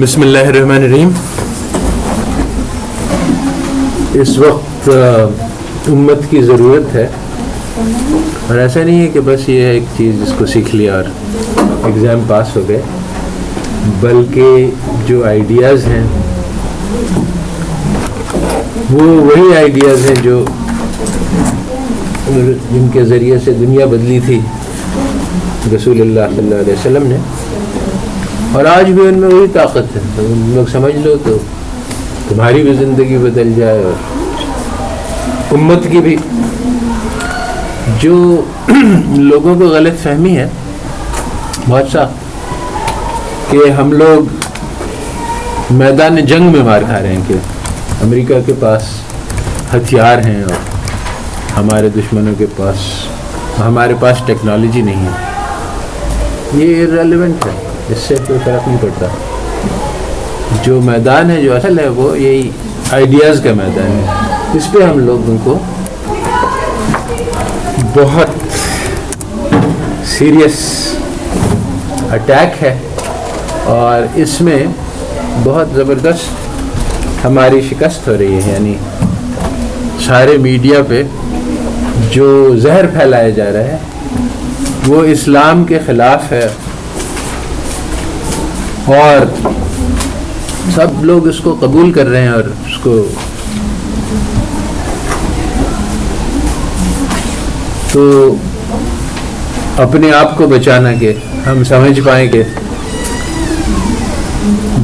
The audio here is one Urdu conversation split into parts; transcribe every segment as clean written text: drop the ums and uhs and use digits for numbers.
بسم اللہ الرحمن الرحیم. اس وقت امت کی ضرورت ہے، اور ایسا نہیں ہے کہ بس یہ ایک چیز جس کو سیکھ لیا اور ایگزام پاس ہو گئے، بلکہ جو آئیڈیاز ہیں وہ وہی آئیڈیاز ہیں جو جن کے ذریعے سے دنیا بدلی تھی رسول اللہ صلی اللہ علیہ وسلم نے، اور آج بھی ان میں وہی طاقت ہے. تو ان لوگ سمجھ لو تو تمہاری بھی زندگی بدل جائے اور امت کی بھی. جو لوگوں کو غلط فہمی ہے بہت سا کہ ہم لوگ میدان جنگ میں مار کھا رہے ہیں کہ امریکہ کے پاس ہتھیار ہیں اور ہمارے دشمنوں کے پاس ہمارے پاس ٹیکنالوجی نہیں ہے. یہ irrelevant ہے، اس سے کوئی فرق نہیں پڑتا. جو میدان ہے، جو اصل ہے، وہ یہی آئیڈیاز کا میدان ہے. اس پہ ہم لوگوں کو بہت سیریس اٹیک ہے، اور اس میں بہت زبردست ہماری شکست ہو رہی ہے. یعنی سارے میڈیا پہ جو زہر پھیلایا جا رہا ہے وہ اسلام کے خلاف ہے، اور سب لوگ اس کو قبول کر رہے ہیں اور اس کو تو اپنے آپ کو بچانا کہ ہم سمجھ پائیں کہ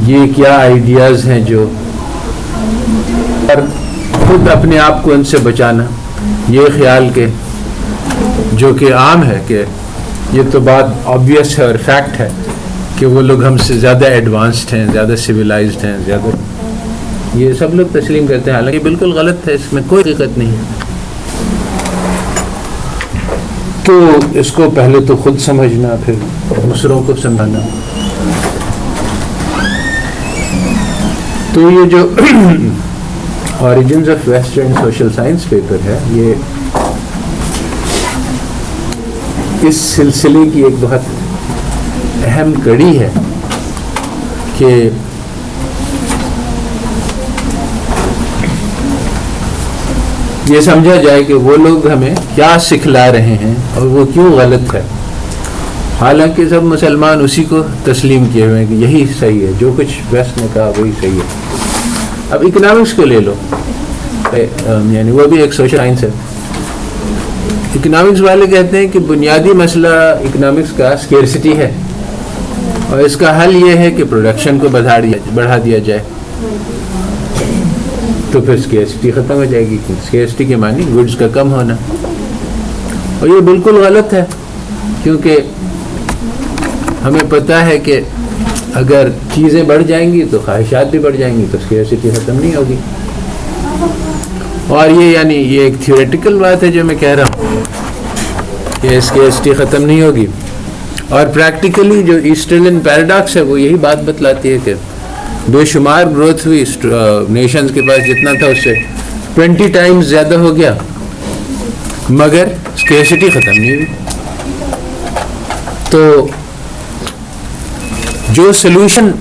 یہ کیا آئیڈیاز ہیں، جو اور خود اپنے آپ کو ان سے بچانا. یہ خیال کہ جو کہ عام ہے کہ یہ تو بات آبویس ہے اور فیکٹ ہے کہ وہ لوگ ہم سے زیادہ ایڈوانسڈ ہیں، زیادہ سویلائزڈ ہیں، زیادہ، یہ سب لوگ تسلیم کرتے ہیں، حالانکہ بالکل غلط ہے، اس میں کوئی حقیقت نہیں ہے. تو اس کو پہلے تو خود سمجھنا، پھر دوسروں کو سمجھانا. تو یہ جو origins of western social science paper ہے، یہ اس سلسلے کی ایک بہت اہم کڑی ہے کہ یہ سمجھا جائے کہ وہ لوگ ہمیں کیا سکھلا رہے ہیں اور وہ کیوں غلط ہے. حالانکہ سب مسلمان اسی کو تسلیم کیے ہوئے ہیں کہ یہی صحیح ہے، جو کچھ ویسٹ نے کہا وہی صحیح ہے. اب اکنامکس کو لے لو، یعنی وہ بھی ایک سوشل سائنس ہے. اکنامکس والے کہتے ہیں کہ بنیادی مسئلہ اکنامکس کا اسکیرسٹی ہے، اور اس کا حل یہ ہے کہ پروڈکشن کو بڑھا دیا جائے، تو پھر اسکیرسٹی ختم ہو جائے گی. اسکیرسٹی کے معنی گڈز کا کم ہونا، اور یہ بالکل غلط ہے، کیونکہ ہمیں پتہ ہے کہ اگر چیزیں بڑھ جائیں گی تو خواہشات بھی بڑھ جائیں گی، تو اسکیرسٹی ختم نہیں ہوگی. اور یہ یعنی یہ ایک تھیوریٹیکل بات ہے جو میں کہہ رہا ہوں کہ اسکیرسٹی ختم نہیں ہوگی، اور پریکٹیکلی جو ایسٹرلین پیراڈاکس ہے وہ یہی بات بتلاتی ہے کہ بے شمار گروتھ ہوئی نیشنز کے پاس، جتنا تھا اس سے 20 ٹائمز زیادہ ہو گیا، مگر اسکیرسٹی ختم نہیں ہوئی. تو جو سلوشن،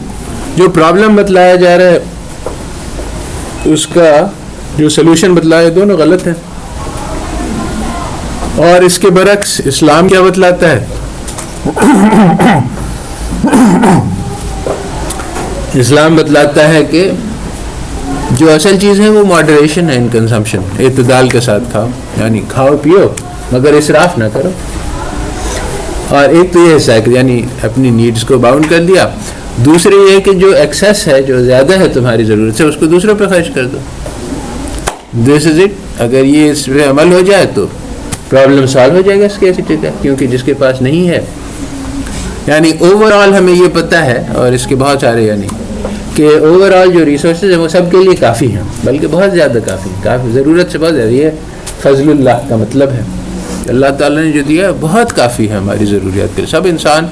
جو پرابلم بتلایا جا رہا ہے، اس کا جو سلوشن بتلایا، دونوں غلط ہیں. اور اس کے برعکس اسلام کیا بتلاتا ہے؟ اسلام بتلاتا ہے کہ جو اصل چیز ہے وہ ماڈریشن ہے، ان کنزمپشن، اعتدال کے ساتھ کھاؤ، یعنی کھاؤ پیو مگر اسراف نہ کرو. اور ایک تو یہ حصہ ہے کہ یعنی اپنی نیڈز کو باؤنڈ کر دیا. دوسرے یہ کہ جو ایکسیس ہے، جو زیادہ ہے تمہاری ضرورت سے، اس کو دوسروں پہ خرچ کر دو. دس از اٹ. اگر یہ اس پہ عمل ہو جائے تو پرابلم سالو ہو جائے گا اسکیرسٹی کا، کیونکہ جس کے پاس نہیں ہے، یعنی اوور آل ہمیں یہ پتہ ہے، اور اس کے بہت سارے یعنی کہ اوور آل جو ریسورسز ہیں وہ سب کے لیے کافی ہیں، بلکہ بہت زیادہ کافی ضرورت سے بہت زیادہ. یہ فضل اللہ کا مطلب ہے، اللہ تعالیٰ نے جو دیا ہے بہت کافی ہے ہماری ضروریات کے لیے. سب انسان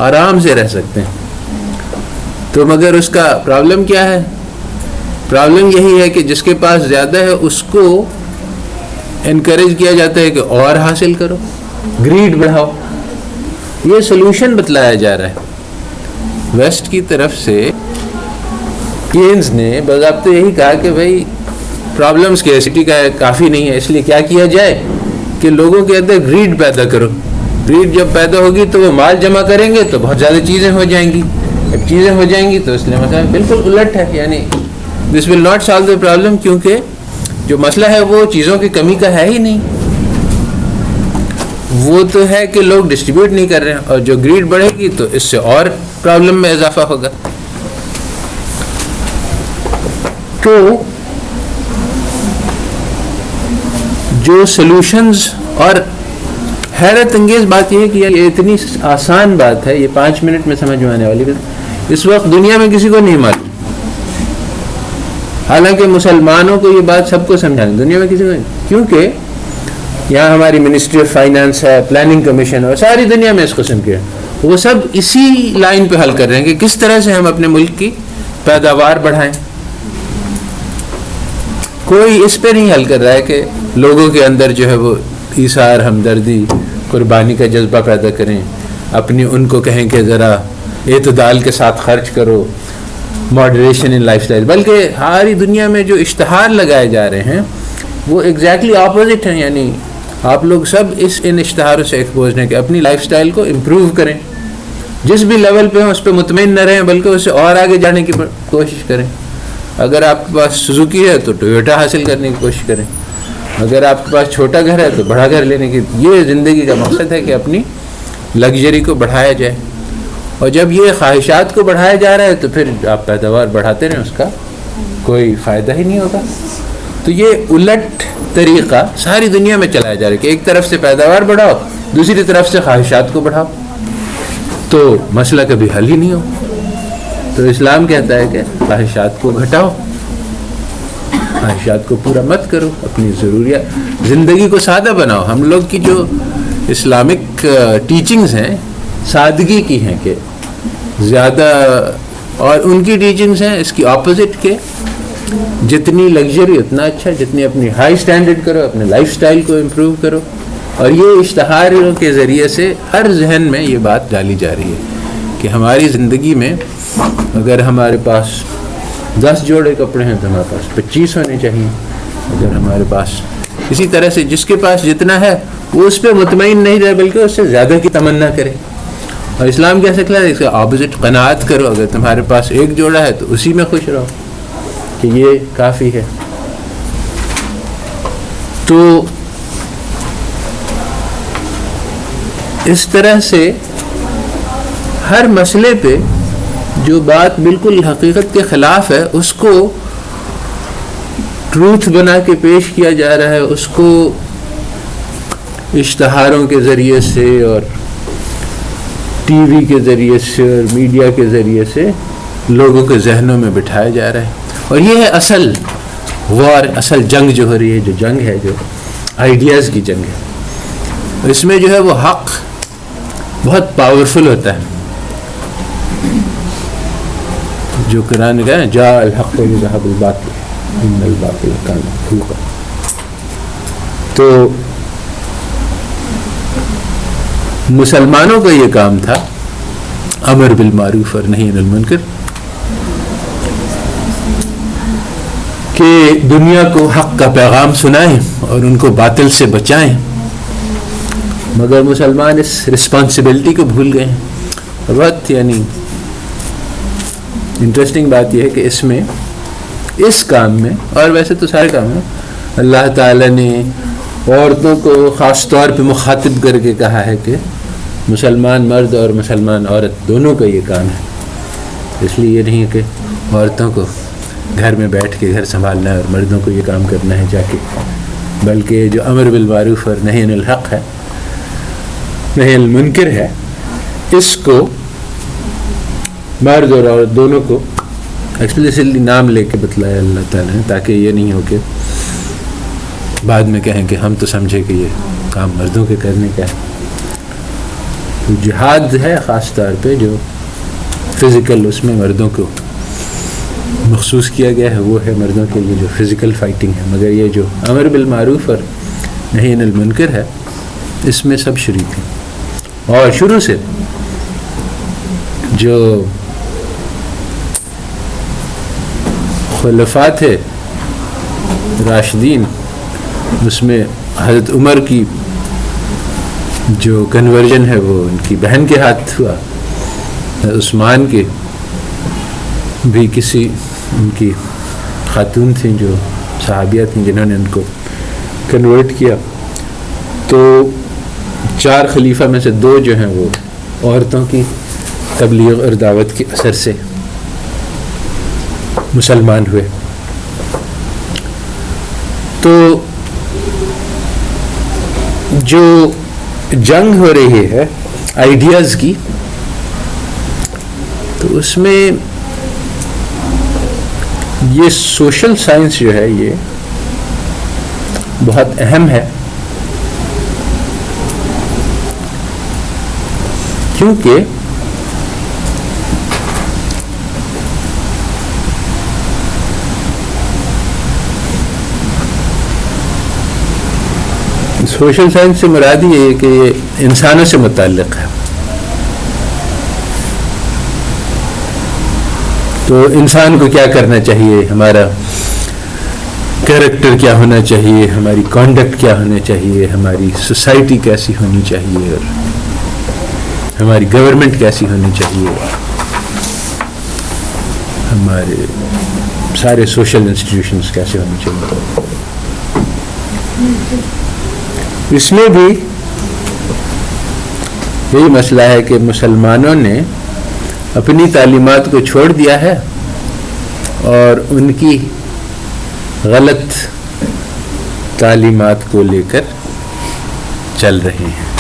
آرام سے رہ سکتے ہیں. تو مگر اس کا پرابلم کیا ہے؟ پرابلم یہی ہے کہ جس کے پاس زیادہ ہے اس کو انکریج کیا جاتا ہے کہ اور حاصل کرو، گریڈ بڑھاؤ. یہ سلوشن بتلایا جا رہا ہے ویسٹ کی طرف سے کینز نے باضابطہ یہی کہا کہ بھائی پرابلم اسکیرسٹی کا کافی نہیں ہے، اس لیے کیا کیا جائے کہ لوگوں کے اندر گریڈ پیدا کرو. گریڈ جب پیدا ہوگی تو وہ مال جمع کریں گے تو بہت زیادہ چیزیں ہو جائیں گی. جب چیزیں ہو جائیں گی تو اس لیے مسئلہ بالکل الٹ ہے، یعنی this will not solve the problem, کیونکہ جو مسئلہ ہے وہ چیزوں کی کمی کا ہے ہی نہیں، وہ تو ہے کہ لوگ ڈسٹریبیوٹ نہیں کر رہے ہیں، اور جو گریڈ بڑھے گی تو اس سے اور پرابلم میں اضافہ ہوگا. تو جو سلوشنز، اور حیرت انگیز بات یہ ہے کہ یہ اتنی آسان بات ہے، یہ 5 منٹ میں سمجھ میں آنے والی بات اس وقت دنیا میں کسی کو نہیں معلوم. حالانکہ مسلمانوں کو یہ بات سب کو سمجھانی، دنیا میں کسی کو نہیں، کیونکہ یہاں ہماری منسٹری آف فائنانس ہے، پلاننگ کمیشن اور ساری دنیا میں اس قسم کے وہ سب اسی لائن پہ حل کر رہے ہیں کہ کس طرح سے ہم اپنے ملک کی پیداوار بڑھائیں. کوئی اس پہ نہیں حل کر رہا ہے کہ لوگوں کے اندر جو ہے وہ ایثار، ہمدردی، قربانی کا جذبہ پیدا کریں، اپنی ان کو کہیں کہ ذرا اعتدال کے ساتھ خرچ کرو، ماڈریشن ان لائف اسٹائل. بلکہ ساری دنیا میں جو اشتہار لگائے جا رہے ہیں وہ ایگزیکٹلی اپوزٹ ہیں. یعنی آپ لوگ سب ان اشتہاروں سے ایکسپوزڈ ہیں کہ اپنی لائف اسٹائل کو امپروو کریں، جس بھی لیول پہ ہوں اس پہ مطمئن نہ رہیں بلکہ اس سے اور آگے جانے کی کوشش کریں. اگر آپ کے پاس سوزوکی ہے تو ٹویوٹا حاصل کرنے کی کوشش کریں، اگر آپ کے پاس چھوٹا گھر ہے تو بڑا گھر لینے کی. یہ زندگی کا مقصد ہے کہ اپنی لگژری کو بڑھایا جائے، اور جب یہ خواہشات کو بڑھایا جا رہا ہے تو پھر آپ پیداوار بڑھاتے رہیں، اس کا کوئی فائدہ ہی نہیں ہوگا. تو یہ الٹ طریقہ ساری دنیا میں چلایا جا رہا ہے کہ ایک طرف سے پیداوار بڑھاؤ، دوسری طرف سے خواہشات کو بڑھاؤ، تو مسئلہ کبھی حل ہی نہیں ہو. تو اسلام کہتا ہے کہ خواہشات کو گھٹاؤ، خواہشات کو پورا مت کرو، اپنی ضروریات، زندگی کو سادہ بناؤ. ہم لوگ کی جو اسلامک ٹیچنگز ہیں سادگی کی ہیں کہ زیادہ، اور ان کی ٹیچنگز ہیں اس کی اپوزٹ کے جتنی لگژری اتنا اچھا، جتنی اپنی ہائی سٹینڈرڈ کرو، اپنے لائف سٹائل کو امپروو کرو. اور یہ اشتہاروں کے ذریعے سے ہر ذہن میں یہ بات ڈالی جا رہی ہے کہ ہماری زندگی میں اگر ہمارے پاس 10 جوڑے کپڑے ہیں تو ہمارے پاس 25 ہونے چاہیے. اگر ہمارے پاس اسی طرح سے جس کے پاس جتنا ہے وہ اس پہ مطمئن نہیں رہے بلکہ اس سے زیادہ کی تمنا کرے. اور اسلام کہہ سکتا ہے اس کا اپوزٹ، قناعت کرو. اگر تمہارے پاس ایک جوڑا ہے تو اسی میں خوش رہو کہ یہ کافی ہے. تو اس طرح سے ہر مسئلے پہ جو بات بالکل حقیقت کے خلاف ہے اس کو ٹروتھ بنا کے پیش کیا جا رہا ہے، اس کو اشتہاروں کے ذریعے سے اور ٹی وی کے ذریعے سے اور میڈیا کے ذریعے سے لوگوں کے ذہنوں میں بٹھایا جا رہا ہے. اور یہ ہے اصل وار، اصل جنگ جو ہو رہی ہے، جو جنگ ہے جو آئیڈیاز کی جنگ ہے. اس میں جو ہے وہ حق بہت پاورفل ہوتا ہے. جو قرآن نے کہا ہے جاء الحق وزهق الباطل ان الباطل کان زهوقا. تو مسلمانوں کا یہ کام تھا امر بالمعروف اور نہی عن المنکر، کہ دنیا کو حق کا پیغام سنائیں اور ان کو باطل سے بچائیں. مگر مسلمان اس رسپانسبلٹی کو بھول گئے ہیں. اور بہت یعنی انٹرسٹنگ بات یہ ہے کہ اس میں، اس کام میں، اور ویسے تو سارے کام میں، اللہ تعالیٰ نے عورتوں کو خاص طور پہ مخاطب کر کے کہا ہے کہ مسلمان مرد اور مسلمان عورت دونوں کا یہ کام ہے. اس لیے یہ نہیں ہے کہ عورتوں کو گھر میں بیٹھ کے گھر سنبھالنا ہے اور مردوں کو یہ کام کرنا ہے جا کے، بلکہ جو امر بالمعروف اور نہی عن الحق ہے، نہی عن المنکر ہے، اس کو مرد اور عورت دونوں کو ایکسپلیسٹلی نام لے کے بتلایا اللہ تعالیٰ نے، تاکہ یہ نہیں ہو کہ بعد میں کہیں کہ ہم تو سمجھے کہ یہ کام مردوں کے کرنے کا ہے. تو جہاد ہے خاص طور پہ جو فزیکل، اس میں مردوں کو مخصوص کیا گیا ہے، وہ ہے مردوں کے لیے جو فزیکل فائٹنگ ہے. مگر یہ جو امر بالمعروف اور نہی عن المنکر ہے اس میں سب شریک ہیں. اور شروع سے جو خلفاء تھے راشدین، اس میں حضرت عمر کی جو کنورژن ہے وہ ان کی بہن کے ہاتھ ہوا، عثمان کے بھی کسی ان کی خاتون تھیں جو صحابیہ تھیں جنہوں نے ان کو کنورٹ کیا. تو 4 خلیفہ میں سے 2 جو ہیں وہ عورتوں کی تبلیغ اور دعوت کے اثر سے مسلمان ہوئے. تو جو جنگ ہو رہی ہے آئیڈیاز کی، تو اس میں یہ سوشل سائنس جو ہے یہ بہت اہم ہے، کیونکہ سوشل سائنس سے مراد یہ ہے کہ یہ انسانوں سے متعلق ہے. تو انسان کو کیا کرنا چاہیے، ہمارا کیریکٹر کیا ہونا چاہیے، ہماری کانڈکٹ کیا ہونا چاہیے، ہماری سوسائٹی کیسی ہونی چاہیے، اور ہماری گورنمنٹ کیسی ہونی چاہیے، ہمارے سارے سوشل انسٹیٹیوشنز کیسے ہونے چاہیے. اس میں بھی یہی مسئلہ ہے کہ مسلمانوں نے اپنی تعلیمات کو چھوڑ دیا ہے اور ان کی غلط تعلیمات کو لے کر چل رہے ہیں.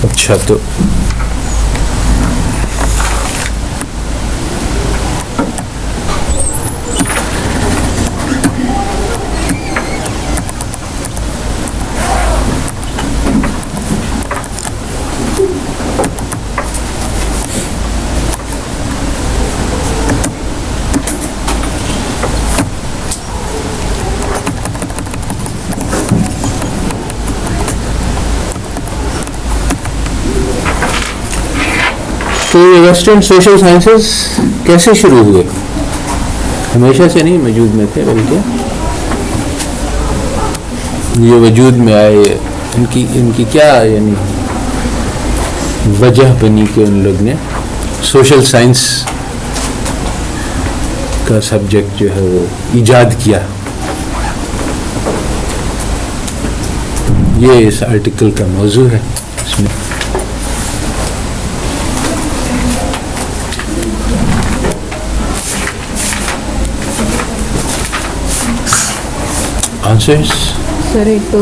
اچھا، تو یہ ویسٹرن سوشل سائنسز کیسے شروع ہوئے؟ ہمیشہ سے نہیں موجود میں تھے، بلکہ یہ وجود میں آئے. ان کی کیا یعنی وجہ بنی کہ ان لوگ نے سوشل سائنس کا سبجیکٹ جو ہے وہ ایجاد کیا. یہ اس آرٹیکل کا موضوع ہے. اس میں سر ایک تو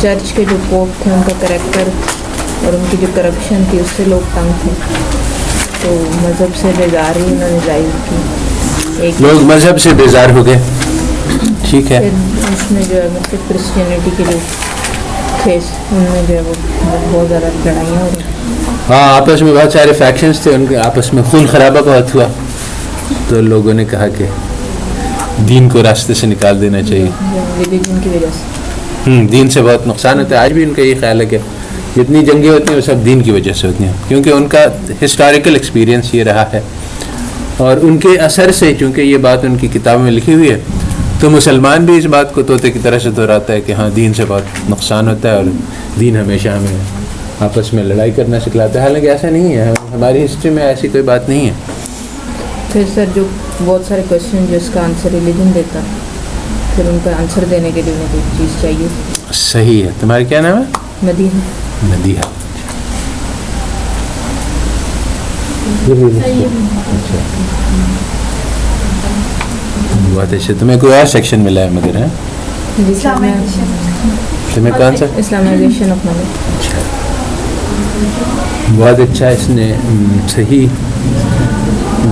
چرچ کے جو پوپ تھے ان کا کریکٹر اور ان کی جو کرپشن تھی اس سے لوگ تنگ تھے، تو مذہب سے بیزاری انہوں نے ظاہر کی. ایک لوگ مذہب سے بیزار ہو گئے. ٹھیک ہے. اس میں جو ہے مطلب کرسچینٹی کے جو تھے ان میں جو ہے وہ بہت زیادہ لڑائیاں ہو رہی. ہاں، آپس میں بہت سارے فیکشنز تھے، ان کے آپس میں خون خرابہ بہت ہوا، تو لوگوں نے کہا کہ دین کو راستے سے نکال دینا چاہیے. ریلیجن کی وجہ سے دین سے بہت نقصان ہوتا ہے. آج بھی ان کا یہ خیال ہے کہ جتنی جنگیں ہوتی ہیں وہ سب دین کی وجہ سے ہوتی ہیں، کیونکہ ان کا ہسٹوریکل ایکسپیرینس یہ رہا ہے، اور ان کے اثر سے چونکہ یہ بات ان کی کتابوں میں لکھی ہوئی ہے، تو مسلمان بھی اس بات کو طوطے کی طرح سے دہراتا ہے کہ ہاں دین سے بہت نقصان ہوتا ہے، اور دین ہمیشہ ہمیں آپس میں لڑائی کرنا سکھلاتا ہے. حالانکہ ایسا نہیں ہے، ہماری ہسٹری میں ایسی کوئی بات نہیں ہے. پھر سر جو بہت سارے کوشچن جو اس کا آنسر ریلیجن دیتا، پھر ان کا آنسر دینے کے لیے انہیں کوئی چیز چاہیے. صحیح ہے. تمہارا کیا نام ہے؟ مدیحہ. مدیحہ. بہت اچھا. تمہیں کوئی اور سیکشن ملا ہے مگر ہے؟ تمہیں کون سا؟ Islamization of knowledge. بہت اچھا. اس نے صحیح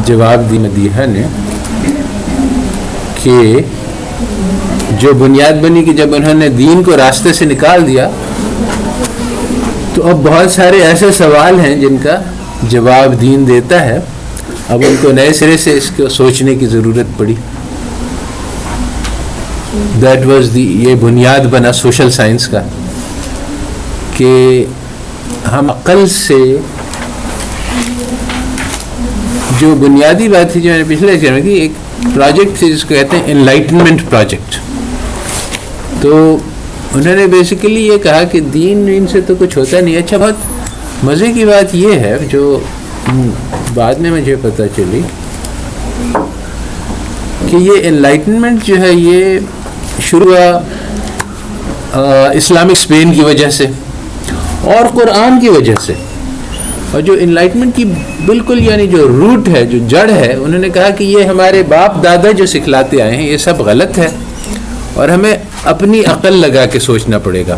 جواب دی مدیحہ نے کہ جو بنیاد بنی کہ جب انہوں نے دین کو راستے سے نکال دیا تو اب بہت سارے ایسے سوال ہیں جن کا جواب دین دیتا ہے اب ان کو نئے سرے سے اس کو سوچنے کی ضرورت پڑی. دیٹ واز یہ بنیاد بنا سوشل سائنس کا کہ ہم عقل سے جو بنیادی بات تھی جو میں نے پچھلے لیکچر میں کی، ایک پروجیکٹ تھی جس کو کہتے ہیں انلائٹنمنٹ پروجیکٹ. تو انہوں نے بیسیکلی یہ کہا کہ دین سے تو کچھ ہوتا نہیں. اچھا، بہت مزے کی بات یہ ہے جو بعد میں مجھے پتہ چلی کہ یہ انلائٹنمنٹ جو ہے یہ شروع اسلامک اسپین کی وجہ سے اور قرآن کی وجہ سے. اور جو انلائٹمنٹ کی بالکل یعنی جو روٹ ہے، جو جڑ ہے، انہوں نے کہا کہ یہ ہمارے باپ دادا جو سکھلاتے آئے ہیں یہ سب غلط ہے اور ہمیں اپنی عقل لگا کے سوچنا پڑے گا.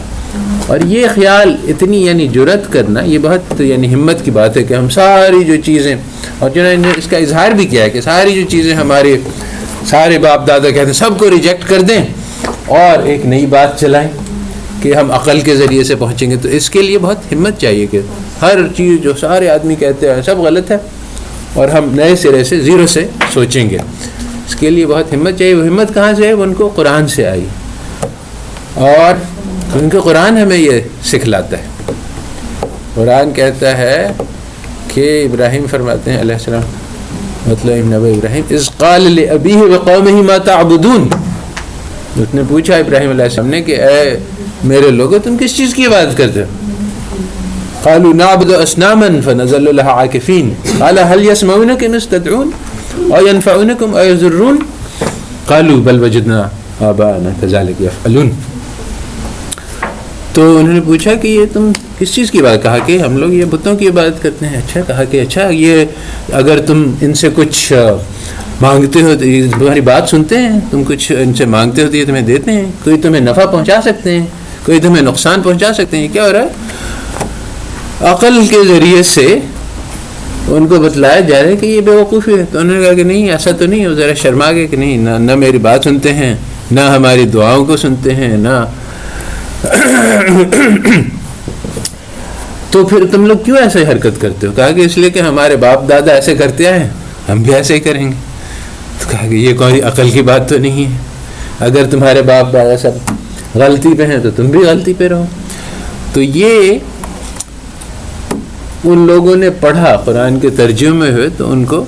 اور یہ خیال اتنی یعنی جرأت کرنا یہ بہت یعنی ہمت کی بات ہے کہ ہم ساری جو چیزیں، اور جنہوں نے اس کا اظہار بھی کیا ہے کہ ساری جو چیزیں ہمارے سارے باپ دادا کہتے ہیں سب کو ریجیکٹ کر دیں اور ایک نئی بات چلائیں کہ ہم عقل کے ذریعے سے پہنچیں گے. تو اس کے لیے بہت ہمت چاہیے کہ ہر چیز جو سارے آدمی کہتے ہیں سب غلط ہے اور ہم نئے سرے سے زیرو سے سوچیں گے. اس کے لیے بہت ہمت چاہیے. وہ ہمت کہاں سے ہے؟ وہ ان کو قرآن سے آئی اور ان کو قرآن ہمیں یہ سکھلاتا ہے. قرآن کہتا ہے کہ ابراہیم فرماتے ہیں علیہ السلام، مطلب نبی ابراہیم، اذ قال لأبیہ وقومہ ما تعبدون. اس نے پوچھا ابراہیم علیہ السلام نے کہ اے میرے لوگو تم کس چیز کی عبادت کرتے ہو؟ قالوا نعبد اصناما فنظل لها عاکفین قال هل يسمعونكم اذ تدعون او ينفعونكم او يضرون قالوا بل وجدنا آباءنا كذلك يفعلون. تو انہوں نے پوچھا کہ یہ تم کس چیز کی عبادت؟ کہا کہ ہم لوگ یہ بتوں کی عبادت کرتے ہیں. اچھا، کہا کہ اچھا یہ اگر تم ان سے کچھ مانگتے ہو تو یہ تمہاری بات سنتے ہیں، تم کچھ ان سے مانگتے ہو تو یہ تمہیں دیتے ہیں، کوئی تمہیں نفع پہنچا سکتے ہیں، کوئی تمہیں نقصان پہنچا سکتے ہیں. کیا ہو رہا ہے؟ عقل کے ذریعے سے ان کو بتلایا جا رہا ہے کہ یہ بے وقوفی ہے. تو انہوں نے کہا کہ نہیں ایسا تو نہیں. وہ ذرا شرما گئے کہ نہیں، نہ میری بات سنتے ہیں، نہ ہماری دعاؤں کو سنتے ہیں، نہ تو پھر تم لوگ کیوں ایسے حرکت کرتے ہو؟ کہا کہ اس لیے کہ ہمارے باپ دادا ایسے کرتے آئے ہیں، ہم بھی ایسے ہی کریں گے. تو کہا کہ یہ کوئی عقل کی بات تو نہیں ہے. اگر تمہارے باپ دادا سب غلطی پہ ہیں تو تم بھی غلطی پہ رہو. تو یہ ان لوگوں نے پڑھا قرآن کے ترجمے ہوئے تو ان کو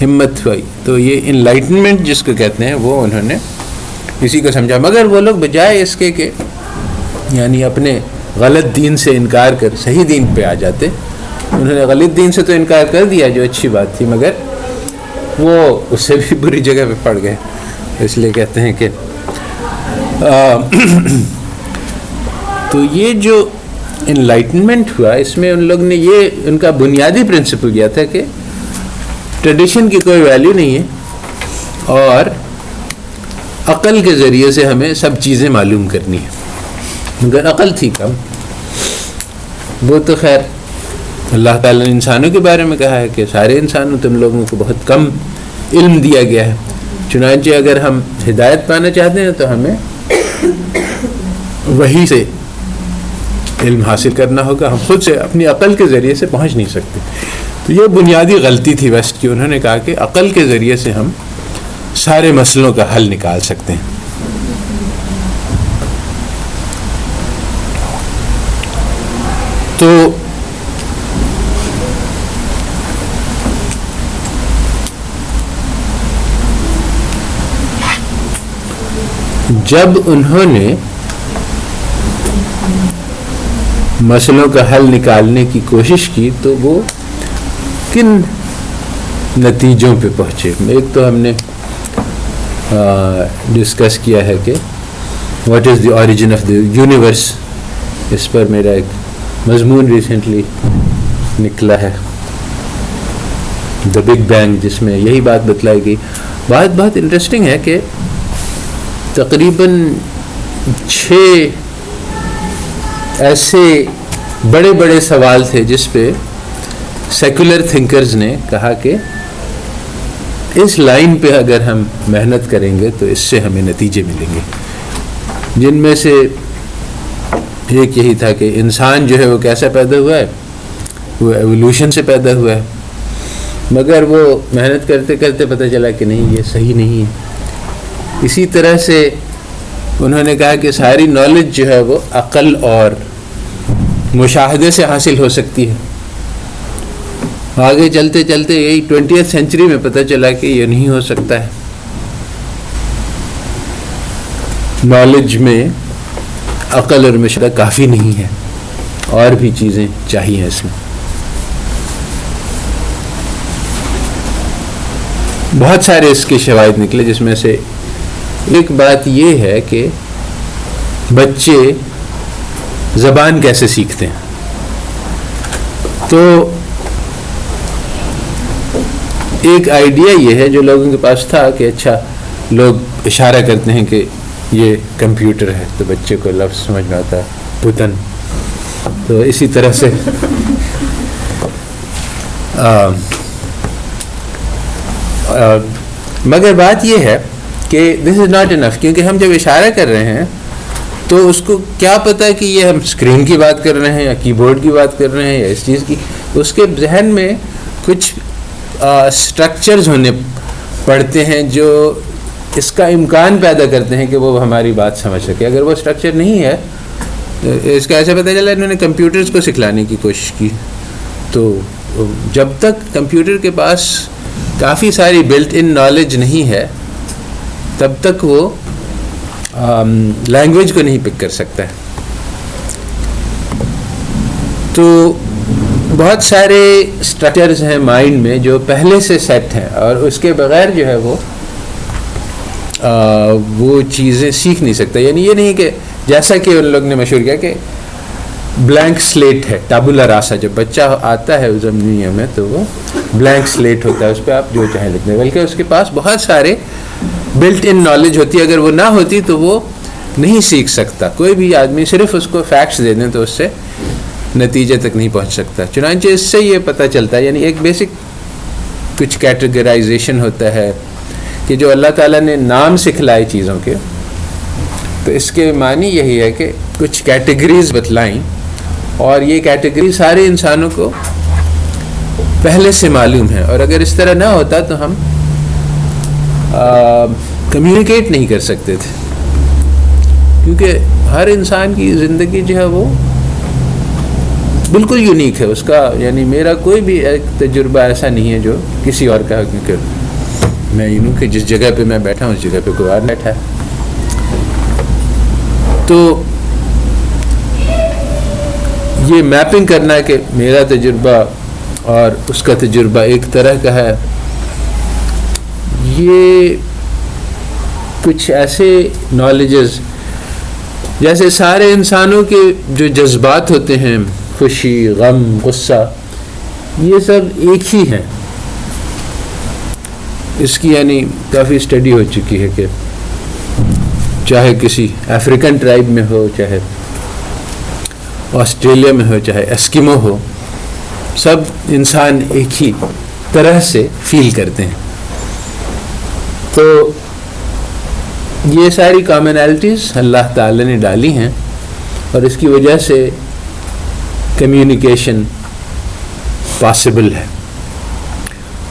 ہمت ہوئی. تو یہ انلائٹنمنٹ جس کو کہتے ہیں وہ انہوں نے اسی کو سمجھا. مگر وہ لوگ بجائے اس کے کہ یعنی اپنے غلط دین سے انکار کر صحیح دین پہ آ جاتے، انہوں نے غلط دین سے تو انکار کر دیا جو اچھی بات تھی، مگر وہ اس سے بھی بری جگہ پہ پڑ گئے. اس لیے کہتے ہیں کہ تو یہ جو انلائٹنمنٹ ہوا اس میں ان لوگ نے یہ ان کا بنیادی پرنسپل کیا تھا کہ ٹریڈیشن کی کوئی ویلیو نہیں ہے اور عقل کے ذریعے سے ہمیں سب چیزیں معلوم کرنی ہیں. مگر عقل تھی کم. وہ تو خیر اللہ تعالیٰ نے انسانوں کے بارے میں کہا ہے کہ سارے انسانوں تم لوگوں کو بہت کم علم دیا گیا ہے، چنانچہ اگر ہم ہدایت پانا چاہتے ہیں تو ہمیں وہی سے علم حاصل کرنا ہوگا، ہم خود سے اپنی عقل کے ذریعے سے پہنچ نہیں سکتے. تو یہ بنیادی غلطی تھی ویسٹ کی. انہوں نے کہا کہ عقل کے ذریعے سے ہم سارے مسئلوں کا حل نکال سکتے ہیں. تو جب انہوں نے مسئلوں کا حل نکالنے کی کوشش کی تو وہ کن نتیجوں پہ پہنچے؟ ایک تو ہم نے ڈسکس کیا ہے کہ what is the origin of the universe. اس پر میرا ایک مضمون ریسنٹلی نکلا ہے، دا بگ بینگ، جس میں یہی بات بتلائی گئی. بات بہت انٹرسٹنگ ہے کہ تقریباً 6 ایسے بڑے بڑے سوال تھے جس پہ سیکولر تھنکرز نے کہا کہ اس لائن پہ اگر ہم محنت کریں گے تو اس سے ہمیں نتیجے ملیں گے. جن میں سے ایک یہی تھا کہ انسان جو ہے وہ کیسا پیدا ہوا ہے؟ وہ ایولیوشن سے پیدا ہوا ہے. مگر وہ محنت کرتے کرتے پتہ چلا کہ نہیں یہ صحیح نہیں ہے. اسی طرح سے انہوں نے کہا کہ ساری نالج جو ہے وہ عقل اور مشاہدے سے حاصل ہو سکتی ہے. آگے چلتے چلتے یہی 20th سینچری میں پتہ چلا کہ یہ نہیں ہو سکتا ہے. نالج میں عقل اور مشاہدہ کافی نہیں ہے، اور بھی چیزیں چاہیے اس میں. بہت سارے اس کے شواہد نکلے، جس میں سے ایک بات یہ ہے کہ بچے زبان کیسے سیکھتے ہیں. تو ایک آئیڈیا یہ ہے جو لوگوں کے پاس تھا کہ اچھا لوگ اشارہ کرتے ہیں کہ یہ کمپیوٹر ہے تو بچے کو لفظ سمجھ میں آتا ہے پتن. تو اسی طرح سے مگر بات یہ ہے کہ دس از ناٹ انف، کیونکہ ہم جب اشارہ کر رہے ہیں تو اس کو کیا پتہ کہ یہ ہم اسکرین کی بات کر رہے ہیں یا کی بورڈ کی بات کر رہے ہیں یا اس چیز کی. اس کے ذہن میں کچھ اسٹرکچرز ہونے پڑتے ہیں جو اس کا امکان پیدا کرتے ہیں کہ وہ ہماری بات سمجھ سکے. اگر وہ اسٹرکچر نہیں ہے، اس کا ایسا پتہ چلا انہوں نے کمپیوٹرز کو سکھلانے کی کوشش کی. تو جب تک کمپیوٹر کے پاس کافی ساری بلٹ ان نالج نہیں ہے تب تک وہ لینگویج کو نہیں پک کر سکتا ہے. تو بہت سارے اسٹرکچرز ہیں مائنڈ میں جو پہلے سے سیٹ ہیں، اور اس کے بغیر جو ہے وہ چیزیں سیکھ نہیں سکتا. یعنی یہ نہیں کہ جیسا کہ ان لوگ نے مشہور کیا کہ بلینک سلیٹ ہے، ٹابولا راسا. جب بچہ آتا ہے اس دنیا میں تو وہ بلینک سلیٹ ہوتا ہے، اس پہ آپ جو چاہیں لکھ دیں، بلکہ اس کے پاس بہت سارے بلٹ ان نالج ہوتی ہے. اگر وہ نہ ہوتی تو وہ نہیں سیکھ سکتا. کوئی بھی آدمی صرف اس کو فیکٹس دے دیں تو اس سے نتیجے تک نہیں پہنچ سکتا. چنانچہ اس سے یہ پتہ چلتا ہے، یعنی ایک بیسک کچھ کیٹیگرائزیشن ہوتا ہے کہ جو اللہ تعالیٰ نے نام سکھلائے چیزوں کے، تو اس کے معنی یہی ہے کہ کچھ کیٹیگریز بتلائیں، اور یہ کیٹیگری سارے انسانوں کو پہلے سے معلوم ہے. اور اگر اس طرح نہ ہوتا تو ہم کمیونیکیٹ نہیں کر سکتے تھے، کیونکہ ہر انسان کی زندگی جو ہے وہ بالکل یونیک ہے. اس کا یعنی میرا کوئی بھی ایک تجربہ ایسا نہیں ہے جو کسی اور کا، کیونکہ میں یوں کہ جس جگہ پہ میں بیٹھا ہوں اس جگہ پہ کوئی اور بیٹھا ہے. تو یہ میپنگ کرنا کہ میرا تجربہ اور اس کا تجربہ ایک طرح کا ہے، یہ کچھ ایسے نالجز جیسے سارے انسانوں کے جو جذبات ہوتے ہیں، خوشی، غم، غصہ، یہ سب ایک ہی ہیں. اس کی یعنی کافی اسٹڈی ہو چکی ہے کہ چاہے کسی افریقن ٹرائب میں ہو، چاہے آسٹریلیا میں ہو، چاہے ایسکیمو ہو، سب انسان ایک ہی طرح سے فیل کرتے ہیں. تو یہ ساری کامنالٹیز اللہ تعالی نے ڈالی ہیں، اور اس کی وجہ سے کمیونیکیشن پاسبل ہے.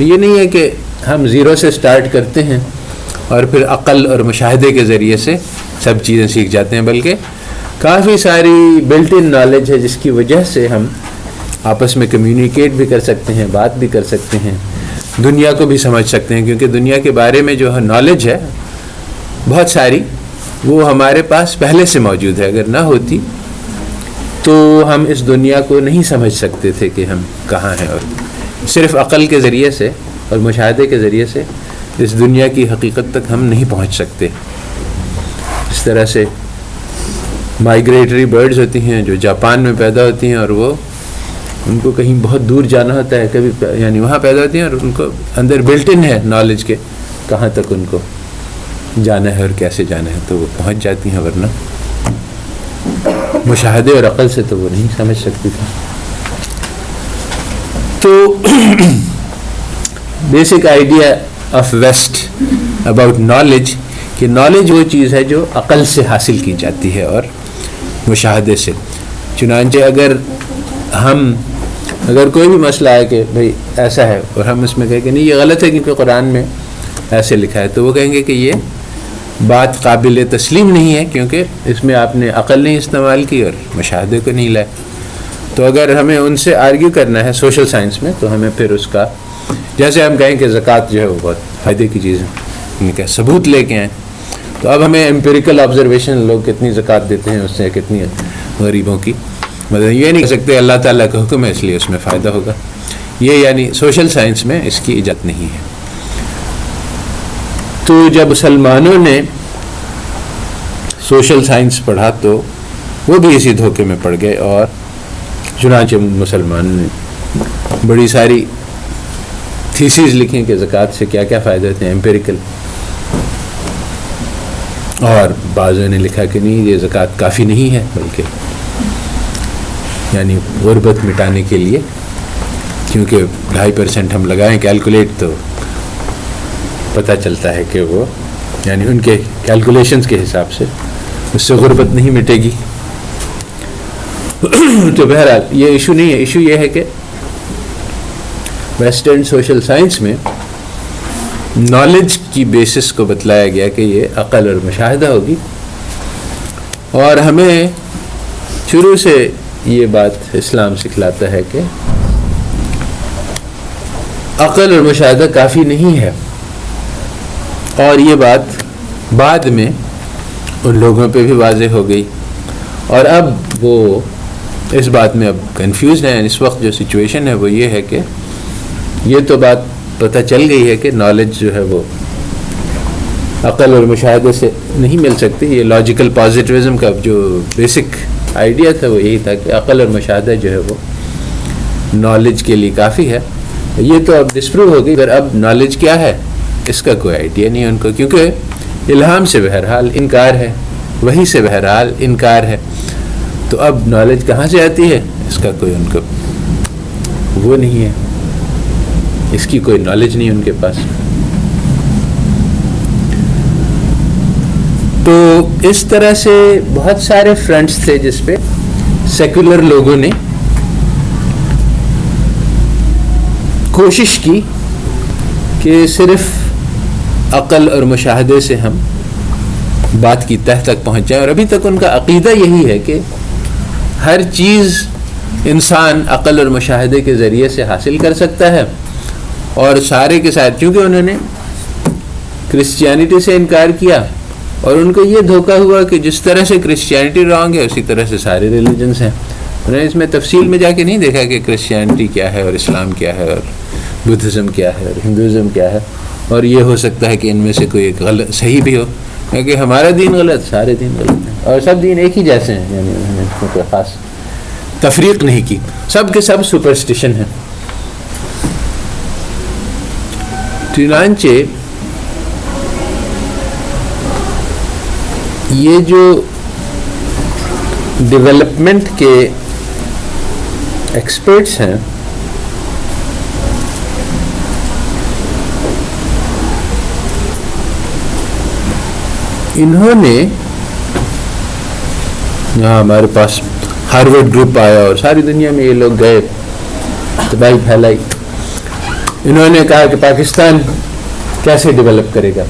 یہ نہیں ہے کہ ہم زیرو سے سٹارٹ کرتے ہیں اور پھر عقل اور مشاہدے کے ذریعے سے سب چیزیں سیکھ جاتے ہیں، بلکہ کافی ساری بلٹ ان نالج ہے جس کی وجہ سے ہم آپس میں کمیونیکیٹ بھی کر سکتے ہیں، بات بھی کر سکتے ہیں، دنیا کو بھی سمجھ سکتے ہیں. کیونکہ دنیا کے بارے میں جو نالج ہے بہت ساری، وہ ہمارے پاس پہلے سے موجود ہے. اگر نہ ہوتی تو ہم اس دنیا کو نہیں سمجھ سکتے تھے کہ ہم کہاں ہیں، اور صرف عقل کے ذریعے سے اور مشاہدے کے ذریعے سے اس دنیا کی حقیقت تک ہم نہیں پہنچ سکتے. اس طرح سے مائیگریٹری برڈز ہوتی ہیں جو جاپان میں پیدا ہوتی ہیں، اور وہ ان کو کہیں بہت دور جانا ہوتا ہے، کبھی یعنی وہاں پیدا ہوتی ہیں اور ان کو اندر بلٹ ان ہے نالج کے کہاں تک ان کو جانا ہے اور کیسے جانا ہے، تو وہ پہنچ جاتی ہیں. ورنہ مشاہدے اور عقل سے تو وہ نہیں سمجھ سکتی تھی. تو basic idea of west about knowledge کہ نالج وہ چیز ہے جو عقل سے حاصل کی جاتی ہے اور مشاہدے سے. چنانچہ اگر ہم اگر کوئی بھی مسئلہ ہے کہ بھئی ایسا ہے اور ہم اس میں کہیں کہ نہیں یہ غلط ہے کیونکہ قرآن میں ایسے لکھا ہے، تو وہ کہیں گے کہ یہ بات قابل تسلیم نہیں ہے کیونکہ اس میں آپ نے عقل نہیں استعمال کی اور مشاہدے کو نہیں لائے۔ تو اگر ہمیں ان سے آرگیو کرنا ہے سوشل سائنس میں تو ہمیں پھر اس کا، جیسے ہم کہیں کہ زکوٰۃ جو ہے وہ بہت فائدے کی چیز ہے، ان کا ثبوت لے کے آئیں، تو اب ہمیں امپیریکل آبزرویشن لوگ کتنی زکوٰۃ دیتے ہیں اس سے کتنی غریبوں کی مطلب یہ نہیں کہہ سکتے اللہ تعالیٰ کا حکم ہے اس لیے اس میں فائدہ ہوگا، یہ یعنی سوشل سائنس میں اس کی اجازت نہیں ہے۔ تو جب مسلمانوں نے سوشل سائنس پڑھا تو وہ بھی اسی دھوکے میں پڑ گئے، اور چنانچہ مسلمانوں نے بڑی ساری تھیسیز لکھیں کہ زکوٰۃ سے کیا کیا فائدے تھے امپیریکل، اور بعضوں نے لکھا کہ نہیں یہ زکوٰۃ کافی نہیں ہے، بلکہ یعنی غربت مٹانے کے لیے، کیونکہ 2.5% ہم لگائیں کیلکولیٹ تو پتہ چلتا ہے کہ وہ یعنی ان کے کیلکولیشنز کے حساب سے اس سے غربت نہیں مٹے گی۔ تو بہرحال یہ ایشو نہیں ہے، ایشو یہ ہے کہ ویسٹرن سوشل سائنس میں نالج کی بیسس کو بتلایا گیا کہ یہ عقل اور مشاہدہ ہوگی، اور ہمیں شروع سے یہ بات اسلام سکھلاتا ہے کہ عقل اور مشاہدہ کافی نہیں ہے، اور یہ بات بعد میں ان لوگوں پہ بھی واضح ہو گئی، اور اب وہ اس بات میں اب کنفیوز ہیں۔ اس وقت جو سچویشن ہے وہ یہ ہے کہ یہ تو بات پتہ چل گئی ہے کہ نالج جو ہے وہ عقل اور مشاہدے سے نہیں مل سکتی۔ یہ لاجیکل پازیٹیوزم کا جو بیسک آئیڈیا تھا وہ یہی تھا کہ عقل اور مشاہدہ جو ہے وہ نالج کے لیے کافی ہے۔ یہ تو اب ڈسپروو ہو گئی، پھر اب نالج کیا ہے اس کا کوئی آئیڈیا نہیں ان کو، کیونکہ الہام سے بہرحال انکار ہے، وحی سے بہرحال انکار ہے، تو اب نالج کہاں سے آتی ہے اس کا کوئی ان کو وہ نہیں ہے، اس کی کوئی نالج نہیں ان کے پاس۔ تو اس طرح سے بہت سارے فرنٹس تھے جس پہ سیکولر لوگوں نے کوشش کی کہ صرف عقل اور مشاہدے سے ہم بات کی تہ تک پہنچ جائیں، اور ابھی تک ان کا عقیدہ یہی ہے کہ ہر چیز انسان عقل اور مشاہدے کے ذریعے سے حاصل کر سکتا ہے، اور سارے کے ساتھ چونکہ انہوں نے کرسچینٹی سے انکار کیا اور ان کو یہ دھوکہ ہوا کہ جس طرح سے کرسچینٹی رانگ ہے اسی طرح سے سارے ریلیجنس ہیں۔ انہوں نے اس میں تفصیل میں جا کے نہیں دیکھا کہ کرسچینٹی کیا ہے اور اسلام کیا ہے اور بدھزم کیا ہے اور ہندوازم کیا ہے، اور یہ ہو سکتا ہے کہ ان میں سے کوئی ایک غلط صحیح بھی ہو، کیونکہ ہمارا دین غلط، سارے دین غلط ہیں، اور سب دین ایک ہی جیسے ہیں، یعنی انہوں نے اس میں کوئی خاص تفریق نہیں کی، سب کے سب سپرسٹیشن ہیں۔ چنانچہ یہ جو ڈیولپمنٹ کے ایکسپرٹس ہیں انہوں نے یہاں ہمارے پاس ہارورڈ گروپ آیا اور ساری دنیا میں یہ لوگ گئے، تباہی پھیلائی، انہوں نے کہا کہ پاکستان کیسے ڈیولپ کرے گا،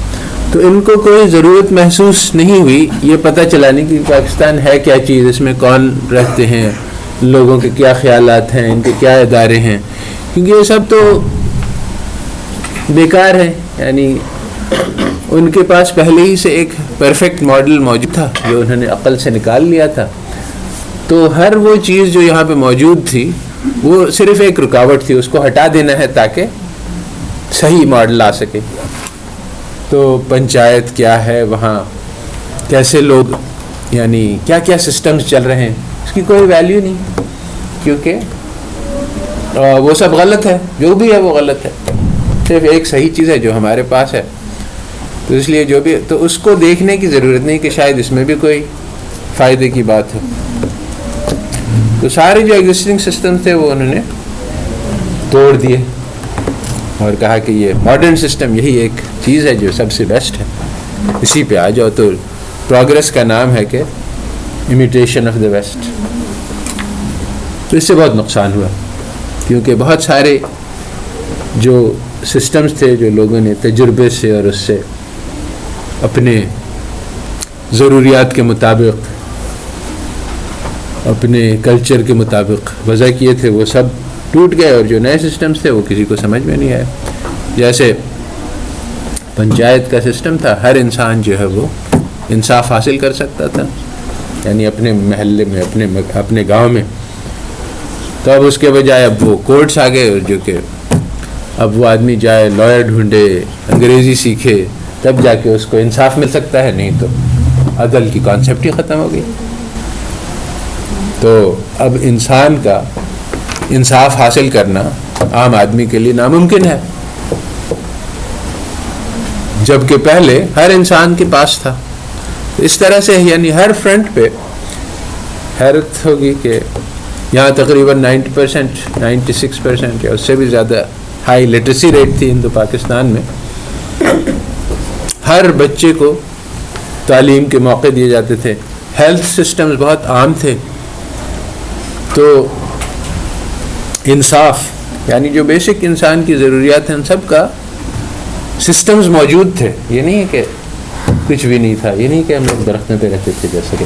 تو ان کو کوئی ضرورت محسوس نہیں ہوئی یہ پتہ چلانے کی پاکستان ہے کیا چیز، اس میں کون رہتے ہیں، لوگوں کے کیا خیالات ہیں، ان کے کیا ادارے ہیں، کیونکہ یہ سب تو بیکار ہے، یعنی ان کے پاس پہلے ہی سے ایک پرفیکٹ ماڈل موجود تھا جو انہوں نے عقل سے نکال لیا تھا، تو ہر وہ چیز جو یہاں پہ موجود تھی وہ صرف ایک رکاوٹ تھی، اس کو ہٹا دینا ہے تاکہ صحیح ماڈل آ سکے۔ تو پنچایت کیا ہے، وہاں کیسے لوگ یعنی کیا کیا سسٹمز چل رہے ہیں، اس کی کوئی ویلیو نہیں، کیونکہ وہ سب غلط ہے، جو بھی ہے وہ غلط ہے، صرف ایک صحیح چیز ہے جو ہمارے پاس ہے، تو اس لیے جو بھی تو اس کو دیکھنے کی ضرورت نہیں کہ شاید اس میں بھی کوئی فائدے کی بات ہو۔ تو سارے جو ایگزسٹنگ سسٹم تھے وہ انہوں نے توڑ دیے اور کہا کہ یہ ماڈرن سسٹم یہی ایک چیز ہے جو سب سے بیسٹ ہے، اسی پہ آ جاؤ۔ تو پروگریس کا نام ہے کہ امیٹیشن آف دا ویسٹ، تو اس سے بہت نقصان ہوا، کیونکہ بہت سارے جو سسٹمز تھے جو لوگوں نے تجربے سے اور اس سے اپنے ضروریات کے مطابق اپنے کلچر کے مطابق وضع کیے تھے وہ سب ٹوٹ گئے، اور جو نئے سسٹمز تھے وہ کسی کو سمجھ میں نہیں آئے. جیسے پنچایت کا سسٹم تھا، ہر انسان جو ہے وہ انصاف حاصل کر سکتا تھا، یعنی اپنے محلے میں اپنے گاؤں میں. تو اب اس کے بجائے اب وہ کورٹس آ گئے، جو کہ اب وہ آدمی جائے لائر ڈھونڈے، انگریزی سیکھے، تب جا کے اس کو انصاف مل سکتا ہے، نہیں تو عدل کی کانسیپٹ ہی ختم ہو گئی. تو اب انسان کا انصاف حاصل کرنا عام آدمی کے لیے ناممکن ہے، جبکہ پہلے ہر انسان کے پاس تھا. اس طرح سے یعنی ہر فرنٹ پہ حیرت ہوگی کہ یہاں تقریباً 90%، 96% یا اس سے بھی زیادہ ہائی لٹریسی ریٹ تھی ہندو پاکستان میں. ہر بچے کو تعلیم کے موقع دیے جاتے تھے، ہیلتھ سسٹمز بہت عام تھے. تو انصاف یعنی جو بیسک انسان کی ضروریات ہیں ان سب کا سسٹمز موجود تھے. یہ نہیں ہے کہ کچھ بھی نہیں تھا، یہ نہیں کہ ہم لوگ درختوں پہ رہتے تھے جیسا کہ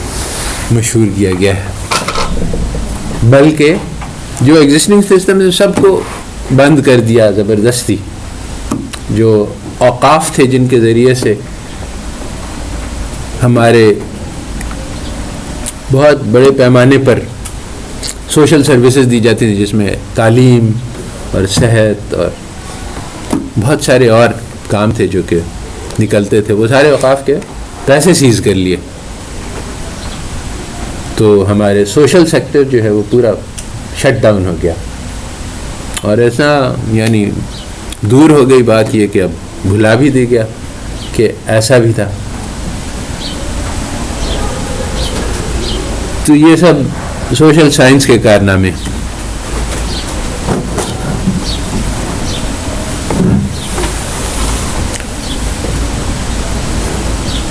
مشہور کیا گیا ہے، بلکہ جو ایگزسٹنگ سسٹمز سب کو بند کر دیا زبردستی. جو اوقاف تھے جن کے ذریعے سے ہمارے بہت بڑے پیمانے پر سوشل سروسز دی جاتی تھی، جس میں تعلیم اور صحت اور بہت سارے اور کام تھے جو کہ نکلتے تھے، وہ سارے اوقاف کے پیسے سیز کر لیے. تو ہمارے سوشل سیکٹر جو ہے وہ پورا شٹ ڈاؤن ہو گیا، اور ایسا یعنی دور ہو گئی بات یہ کہ اب بھلا بھی دے گیا کہ ایسا بھی تھا. تو یہ سب سوشل سائنس کے کارنامے.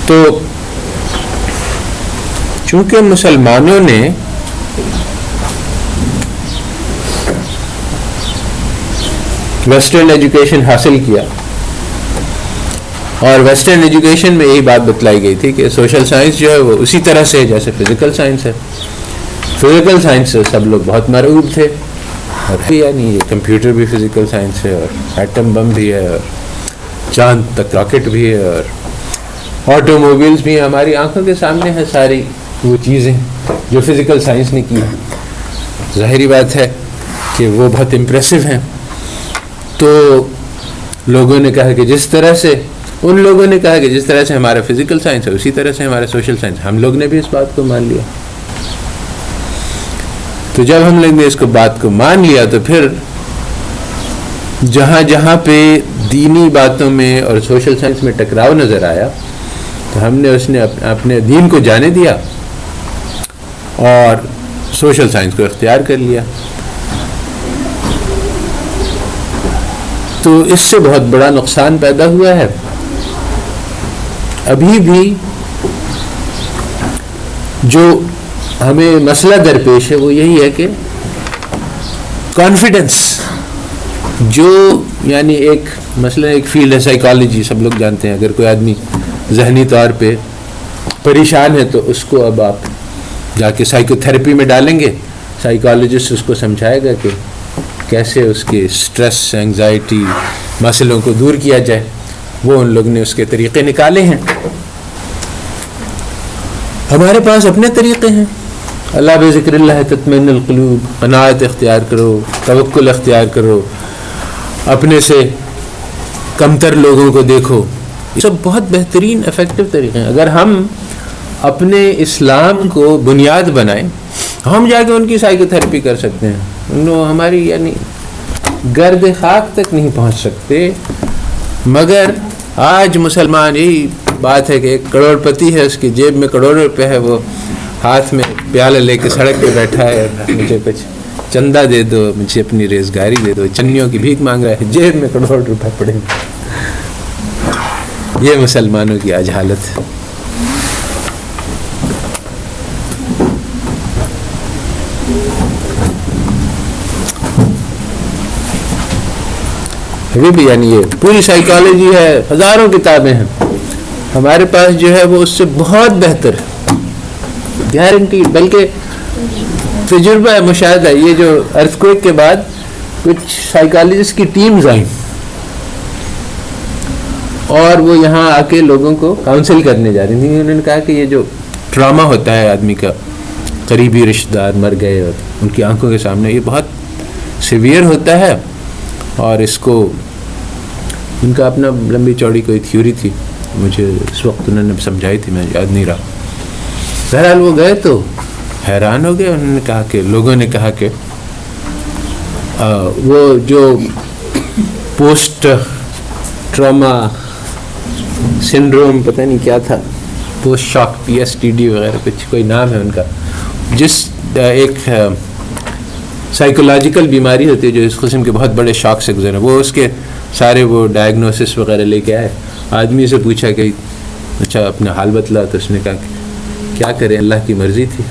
تو چونکہ مسلمانوں نے ویسٹرن ایجوکیشن حاصل کیا، اور ویسٹرن ایجوکیشن میں یہی بات بتلائی گئی تھی کہ سوشل سائنس جو ہے وہ اسی طرح سے جیسے فزیکل سائنس ہے. فزیکل سائنس سے سب لوگ بہت مرعوب تھے، اور یعنی یہ کمپیوٹر بھی فزیکل سائنس ہے، اور ایٹم بم بھی ہے، اور چاند تک راکٹ بھی ہے، اور آٹو موبائلس بھی ہیں. ہماری آنکھوں کے سامنے ہیں ساری وہ چیزیں جو فزیکل سائنس نے کی. ظاہری بات ہے کہ وہ بہت امپریسو ہیں. تو لوگوں نے کہا کہ جس طرح سے جس طرح سے ہمارا فزیکل سائنس ہے اسی طرح سے ہمارا سوشل سائنس. ہم لوگ نے بھی اس بات کو مان لیا. تو جب ہم لوگ نے اس بات کو مان لیا تو پھر جہاں جہاں پہ دینی باتوں میں اور سوشل سائنس میں ٹکراؤ نظر آیا تو ہم نے اپنے دین کو جانے دیا اور سوشل سائنس کو اختیار کر لیا. تو اس سے بہت بڑا نقصان پیدا ہوا ہے. ابھی بھی جو ہمیں مسئلہ درپیش ہے وہ یہی ہے کہ کانفیڈنس، جو یعنی ایک مثلا ایک فیلڈ ہے سائیکالوجی، سب لوگ جانتے ہیں. اگر کوئی آدمی ذہنی طور پہ پریشان ہے تو اس کو اب آپ جا کے سائیکو تھراپی میں ڈالیں گے، سائیکالوجسٹ اس کو سمجھائے گا کہ کیسے اس کے اسٹریس، اینگزائٹی مسئلوں کو دور کیا جائے. وہ ان لوگ نے اس کے طریقے نکالے ہیں. ہمارے پاس اپنے طریقے ہیں. اللہ بذکر اللہ تطمئن القلوب، قناعت اختیار کرو، توکل اختیار کرو، اپنے سے کمتر لوگوں کو دیکھو. یہ سب بہت بہترین افیکٹو طریقے ہیں. اگر ہم اپنے اسلام کو بنیاد بنائیں ہم جا کے ان کی سائیکو تھراپی کر سکتے ہیں. ہماری یعنی گرد خاک تک نہیں پہنچ سکتے. مگر آج مسلمان یہی بات ہے کہ ایک کروڑ پتی ہے، اس کی جیب میں کروڑوں روپے ہے، وہ ہاتھ میں پیالہ لے کے سڑک پہ بیٹھا ہے، مجھے کچھ چندہ دے دو، مجھے اپنی ریزگاری دے دو، چنیوں کی بھیک مانگ رہا ہے، جیب میں کروڑ روپے پڑے. یہ مسلمانوں کی آج حالت ہے. ابھی بھی یعنی یہ پوری سائیکالوجی ہے، ہزاروں کتابیں ہیں، ہمارے پاس جو ہے وہ اس سے بہت بہتر ہے، گارنٹی. بلکہ تجربہ ہے، مشاہدہ. یہ جو ارتھ کویک کے بعد کچھ سائیکالوجسٹ کی ٹیمز آئیں اور وہ یہاں آ کے لوگوں کو کاؤنسل کرنے جا رہی تھیں. انہوں نے کہا کہ یہ جو ٹراما ہوتا ہے آدمی کا، قریبی رشتہ دار مر گئے اور ان کی آنکھوں کے سامنے، یہ بہت سیویئر ہوتا ہے. اور اس کو ان کا اپنا لمبی چوڑی کوئی تھیوری تھی، مجھے اس وقت انہوں نے سمجھائی تھی، میں یاد نہیں رہا. بہرحال وہ گئے تو حیران ہو گئے. انہوں نے کہا کہ لوگوں نے کہا کہ وہ جو پوسٹ ٹراما سنڈروم، پتہ نہیں کیا تھا، پوسٹ شاک PSTD وغیرہ کچھ کوئی نام ہے ان کا، جس ایک سائیکولوجیکل بیماری ہوتی ہے جو اس قسم کے بہت بڑے شاک سے گزرے، وہ اس کے سارے وہ ڈائگنوسس وغیرہ لے کے آئے. آدمی سے پوچھا کہ اچھا اپنا حال بتلا، تو اس نے کہا کہ کیا کریں، اللہ کی مرضی تھی.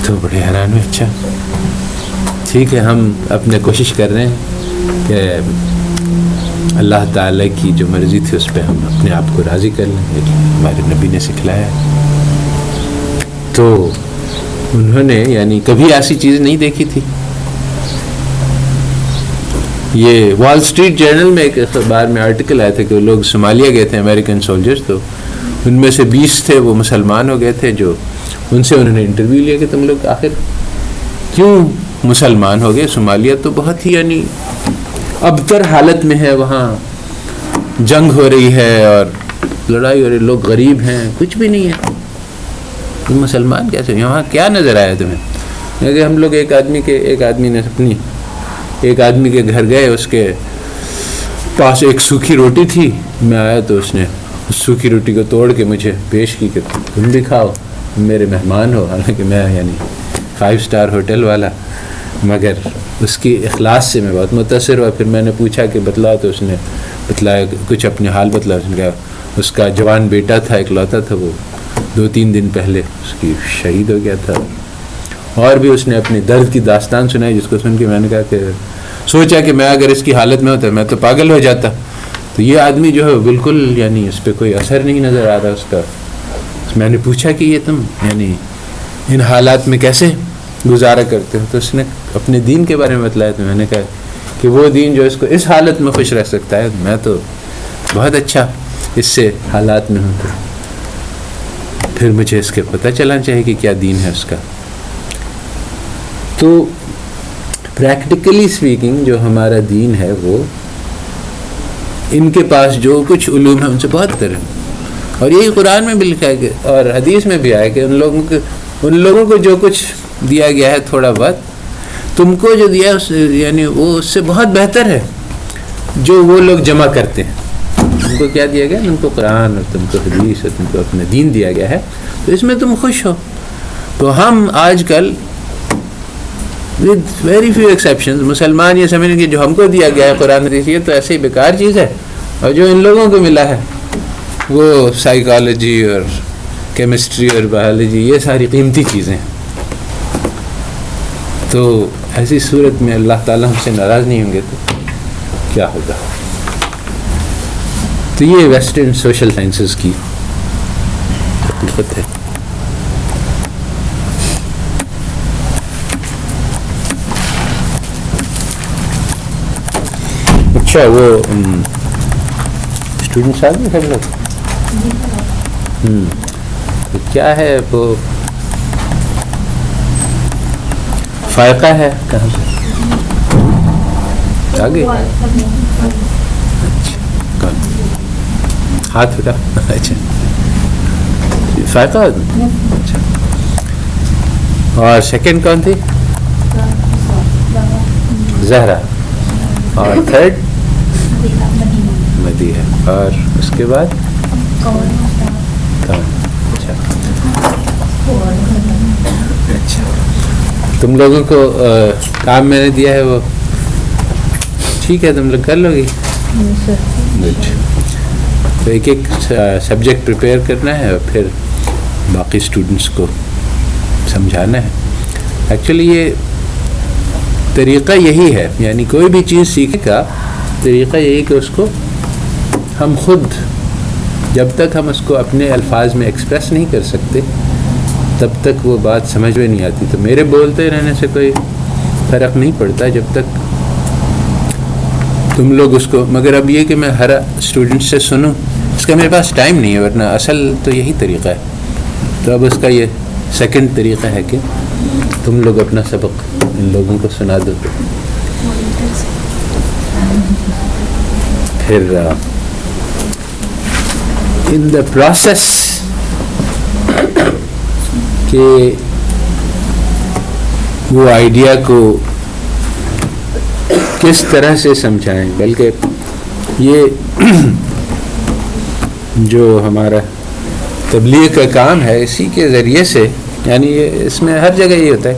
تو بڑے حیران ہوئے. اچھا ٹھیک ہے، ہم اپنے کوشش کر رہے ہیں کہ اللہ تعالیٰ کی جو مرضی تھی اس پہ ہم اپنے آپ کو راضی کر لیں، ہمارے نبی نے سکھلایا. تو انہوں نے یعنی کبھی ایسی چیز نہیں دیکھی تھی. یہ وال اسٹریٹ جرنل میں ایک اخبار میں آرٹیکل آیا تھا کہ وہ لوگ صومالیہ گئے تھے، امریکن سولجرز، تو ان میں سے 20 تھے وہ مسلمان ہو گئے تھے. جو ان سے انہوں نے انٹرویو لیا کہ تم لوگ آخر کیوں مسلمان ہو گئے؟ صومالیہ تو بہت ہی یعنی ابتر حالت میں ہے، وہاں جنگ ہو رہی ہے اور لڑائی ہو رہی، لوگ غریب ہیں، کچھ بھی نہیں ہے، تم مسلمان کیسے؟ یہاں کیا نظر آیا تمہیں؟ کہ ہم لوگ ایک آدمی نے اپنی ایک آدمی کے گھر گئے، اس کے پاس ایک سوکھی روٹی تھی. میں آیا تو اس نے اس سوکھی روٹی کو توڑ کے مجھے پیش کی کہ تم بھی کھاؤ، میرے مہمان ہو. حالانکہ میں یعنی 5 اسٹار ہوٹل والا، مگر اس کی اخلاص سے میں بہت متاثر ہوا. پھر میں نے پوچھا کہ بتلا، تو اس نے بتلایا کچھ اپنے حال بتلا. اس نے کہا اس کا جوان بیٹا تھا، اکلوتا تھا، وہ 2-3 دن پہلے اس کی شہید ہو گیا تھا. اور بھی اس نے اپنی درد کی داستان سنائی، جس کو سن کے میں نے کہا کہ سوچا کہ میں اگر اس کی حالت میں ہوتا میں تو پاگل ہو جاتا. تو یہ آدمی جو ہے بالکل یعنی اس پہ کوئی اثر نہیں نظر آ رہا اس کا. میں نے پوچھا کہ یہ تم یعنی ان حالات میں کیسے گزارا کرتے ہو؟ تو اس نے اپنے دین کے بارے میں بتلایا. تو میں نے کہا کہ وہ دین جو اس کو اس حالت میں خوش رکھ سکتا ہے، میں تو بہت اچھا اس سے حالات میں ہوں. پھر مجھے اس کے پتہ چلنا چاہیے کہ کیا دین ہے اس کا. تو پریکٹیکلی اسپیکنگ جو ہمارا دین ہے وہ ان کے پاس جو کچھ علوم ہے ان سے بہت کریں. اور یہی قرآن میں بھی لکھا ہے کہ اور حدیث میں بھی آیا کہ ان لوگوں کو جو کچھ دیا گیا ہے تھوڑا بہت، تم کو جو دیا ہے یعنی وہ اس سے بہت بہتر ہے جو وہ لوگ جمع کرتے ہیں. تم کو کیا دیا گیا؟ تم کو قرآن اور تم کو حدیث اور تم کو اپنا دین دیا گیا ہے، تو اس میں تم خوش ہو. تو ہم آج کل with very few exceptions مسلمان یہ سمجھیں کہ جو ہم کو دیا گیا ہے قرآن حدیث یہ تو ایسے ہی بیکار چیز ہے، اور جو ان لوگوں کو ملا ہے وہ سائیکالوجی اور کیمسٹری اور بایولوجی یہ ساری قیمتی چیزیں ہیں. تو ایسی صورت میں اللہ تعالیٰ ہم سے ناراض نہیں ہوں گے تو کیا ہوگا؟ تو یہ ویسٹرن سوشل سائنسز کی حقیقت ہے. اچھا وہ اسٹوڈنٹس آ گئے سب لوگ؟ تو کیا ہے وہ فائقہ ہے کہاں سے آگے؟ اچھا ہاتھ اٹھا. اچھا فائقہ. اچھا اور سیکنڈ کون تھی؟ زہرا. اور تھرڈ مدی ہے. اور اس کے بعد اچھا اچھا تم لوگوں کو کام میں نے دیا ہے وہ ٹھیک ہے، تم لوگ کر لو گی. تو ایک سبجیکٹ پریپیئر کرنا ہے اور پھر باقی اسٹوڈنٹس کو سمجھانا ہے. ایکچولی یہ طریقہ یہی ہے، یعنی کوئی بھی چیز سیکھنے کا طریقہ یہی کہ اس کو ہم خود، جب تک ہم اس کو اپنے الفاظ میں ایکسپریس نہیں کر سکتے تب تک وہ بات سمجھ میں نہیں آتی. تو میرے بولتے رہنے سے کوئی فرق نہیں پڑتا جب تک تم لوگ اس کو، مگر اب یہ کہ میں ہر اسٹوڈنٹ سے سنوں اس کا میرے پاس ٹائم نہیں ہے، ورنہ اصل تو یہی طریقہ ہے. تو اب اس کا یہ سیکنڈ طریقہ ہے کہ تم لوگ اپنا سبق ان لوگوں کو سنا دو. پھر ان دا پروسیس کہ وہ آئیڈیا کو کس طرح سے سمجھائیں، بلکہ یہ جو ہمارا تبلیغ کا کام ہے اسی کے ذریعے سے، یعنی یہ اس میں ہر جگہ یہ ہوتا ہے.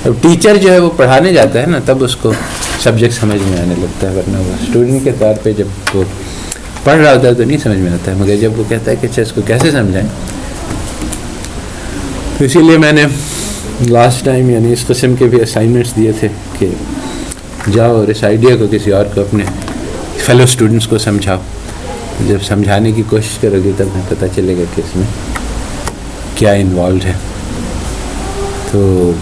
اب ٹیچر جو ہے وہ پڑھانے جاتا ہے نا تب اس کو سبجیکٹ سمجھ میں آنے لگتا ہے، ورنہ وہ اسٹوڈنٹ کے طور پہ جب وہ پڑھ رہا ہوتا ہے تو نہیں سمجھ میں آتا ہے. مگر جب وہ کہتا ہے کہ اچھا اس کو کیسے سمجھائیں، تو اسی لیے میں نے لاسٹ ٹائم یعنی اس قسم کے بھی اسائنمنٹس دیے تھے کہ جاؤ اور اس آئیڈیا کو کسی اور کو، اپنے فیلو اسٹوڈنٹس کو سمجھاؤ. جب سمجھانے کی کوشش کرو گے تب ہمیں پتہ چلے گا کہ اس میں کیا انوالوڈ ہے. تو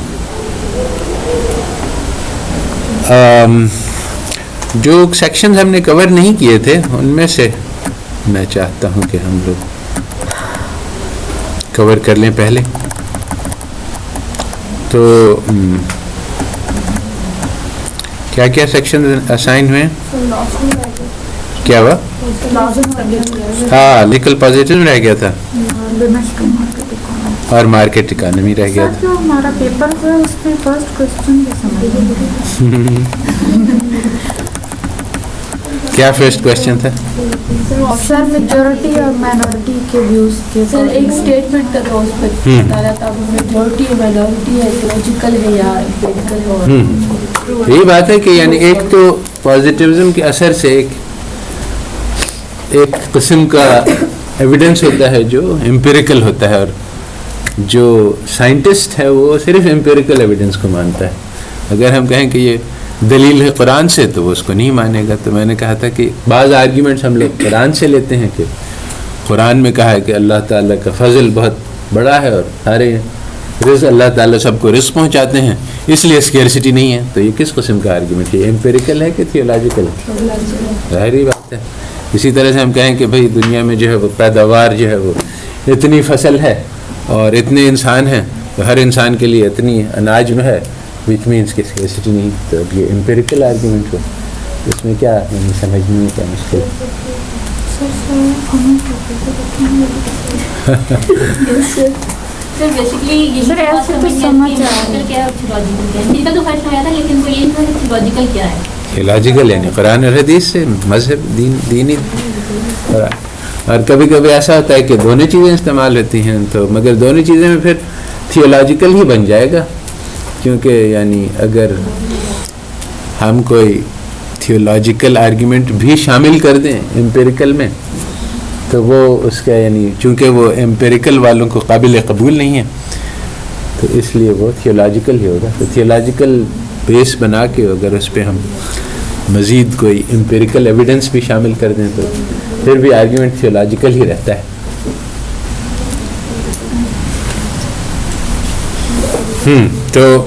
جو سیکشنز ہم نے کور نہیں کیے تھے ان میں سے میں چاہتا ہوں کہ ہم لوگ کور کر لیں پہلے. تو کیا کیا سیکشن اسائن ہوئے؟ کیا ہوا؟ ہاں لیکل پازیٹیو رہ گیا تھا اور مارکیٹ اکانومی رہ گیا تھا. ہمارا پیپر ہے اس میں فرسٹ کوسچن کیا فرسٹ کوسچن تھا؟ سر میجورٹی اور مائنورٹی کے ویوز کے سر ایک اسٹیٹمنٹ کا تھا اس پر بتایا تھا میجورٹی اور مائنورٹی ہے لوجیکل ہے یا امپیریکل ہے. یہی بات ہے کہ یعنی ایک تو پازیٹیوزم کے اثر سے ایک قسم کا ایویڈنس ہوتا ہے جو امپیریکل ہوتا ہے، اور جو سائنٹسٹ ہے وہ صرف امپیریکل ایویڈنس کو مانتا ہے. اگر ہم کہیں کہ یہ دلیل ہے قرآن سے تو وہ اس کو نہیں مانے گا. تو میں نے کہا تھا کہ بعض آرگیومنٹس ہم لوگ قرآن سے لیتے ہیں کہ قرآن میں کہا ہے کہ اللہ تعالیٰ کا فضل بہت بڑا ہے اور سارے رزق اللہ تعالیٰ سب کو رزق پہنچاتے ہیں، اس لیے اسکیئرسٹی نہیں ہے. تو یہ کس قسم کا آرگیومنٹ ہے؟ یہ امپیریکل ہے کہ تھیولوجیکل ہے؟ ظاہری بات ہے. اسی طرح سے ہم کہیں کہ بھئی دنیا میں جو ہے وہ پیداوار جو ہے وہ اتنی فصل ہے اور اتنے انسان ہیں تو ہر انسان کے لیے اتنی اناج میں ہے، وچ مینس کہ اسکیئرسٹی نہیں. تو اب یہ امپیریکل آرگیومنٹ ہو، اس میں کیا یعنی سمجھنے میں کیا مشکل سر بیسکلی یہ تھیولوجیکل کیا ہے؟ تھیولوجیکل یعنی قرآن اور حدیث سے، مذہب دینی. اور کبھی کبھی ایسا ہوتا ہے کہ دونوں چیزیں استعمال ہوتی ہیں، تو مگر دونوں چیزیں میں پھر تھیولوجیکل ہی بن جائے گا، کیونکہ یعنی اگر ہم کوئی تھیولوجیکل آرگیومنٹ بھی شامل کر دیں امپیریکل میں تو وہ اس کا یعنی چونکہ وہ امپیریکل والوں کو قابل قبول نہیں ہے تو اس لیے وہ تھیولوجیکل ہی ہوگا. تو تھیولوجیکل بیس بنا کے اگر اس پہ ہم مزید کوئی امپیریکل ایویڈنس بھی شامل کر دیں تو پھر بھی آرگیومنٹ تھیولوجیکل ہی رہتا ہے. تو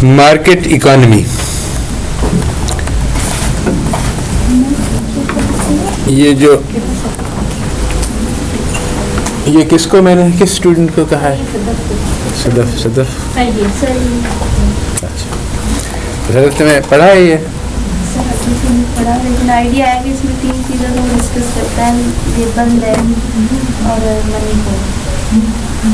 مارکیٹ اکانومی، یہ جو یہ کس کو میں نے کس اسٹوڈنٹ کو کہا ہے؟ صدف. صدف تمہیں پڑھا ہے یہ؟ پڑھا لیکن آئیڈیا ہے کہ اس میں 3 چیزوں کو ڈسکس کرتا ہے، لیبر، لینڈ اور منی کو.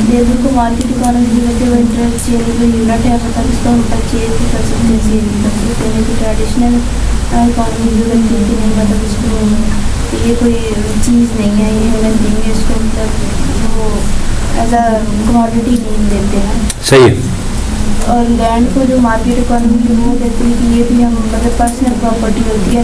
لیبر کو مارکیٹ اکانومی میں وہ انٹرسٹ چاہیے، کوئی یونٹ ہے مطلب اس کو ہم پرچیز بھی کر سکتے ہیں، سیل بھی کر سکتے ہیں. لیکن ٹریڈیشنل اکانومی جو رکھتی ہے کہ نہیں مطلب اس کو یہ کوئی چیز نہیں ہے، یہ ہمیں دیں گے اس کو مطلب وہ ایز اے کموڈٹی نہیں دیتے ہیں. صحیح. اور لینڈ کو جو مارکیٹ اکانومی کی وہ کہتے ہیں کہ یہ بھی ہم مطلب پرسنل پراپرٹی ہوتی ہے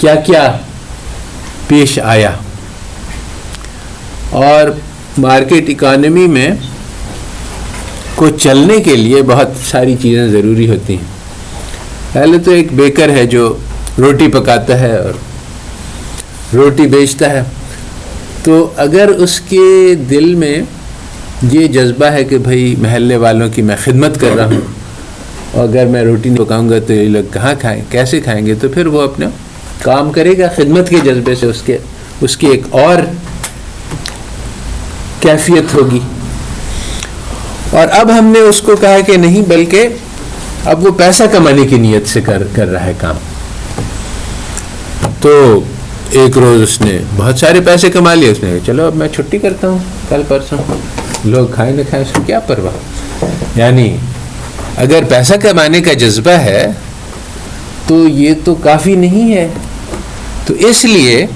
کیا کیا پیش آیا. اور مارکیٹ اکانومی میں کو چلنے کے لیے بہت ساری چیزیں ضروری ہوتی ہیں. پہلے تو ایک بیکر ہے جو روٹی پکاتا ہے اور روٹی بیچتا ہے. تو اگر اس کے دل میں یہ جذبہ ہے کہ بھائی محلے والوں کی میں خدمت کر رہا ہوں، اور اگر میں روٹی نہیں پکاؤں گا تو یہ لوگ کہاں کھائیں، کیسے کھائیں گے، تو پھر وہ اپنا کام کرے گا خدمت کے جذبے سے. اس کی ایک اور کیفیت ہوگی. اور اب ہم نے اس کو کہا کہ نہیں، بلکہ اب وہ پیسہ کمانے کی نیت سے کر رہا ہے کام. تو ایک روز اس نے بہت سارے پیسے کما لیے. اس نے کہا چلو اب میں چھٹی کرتا ہوں، کل پرسوں لوگ کھائیں نہ کھائیں اس کو کیا پرواہ. یعنی اگر پیسہ کمانے کا جذبہ ہے تو یہ تو کافی نہیں ہے. تو اس لیے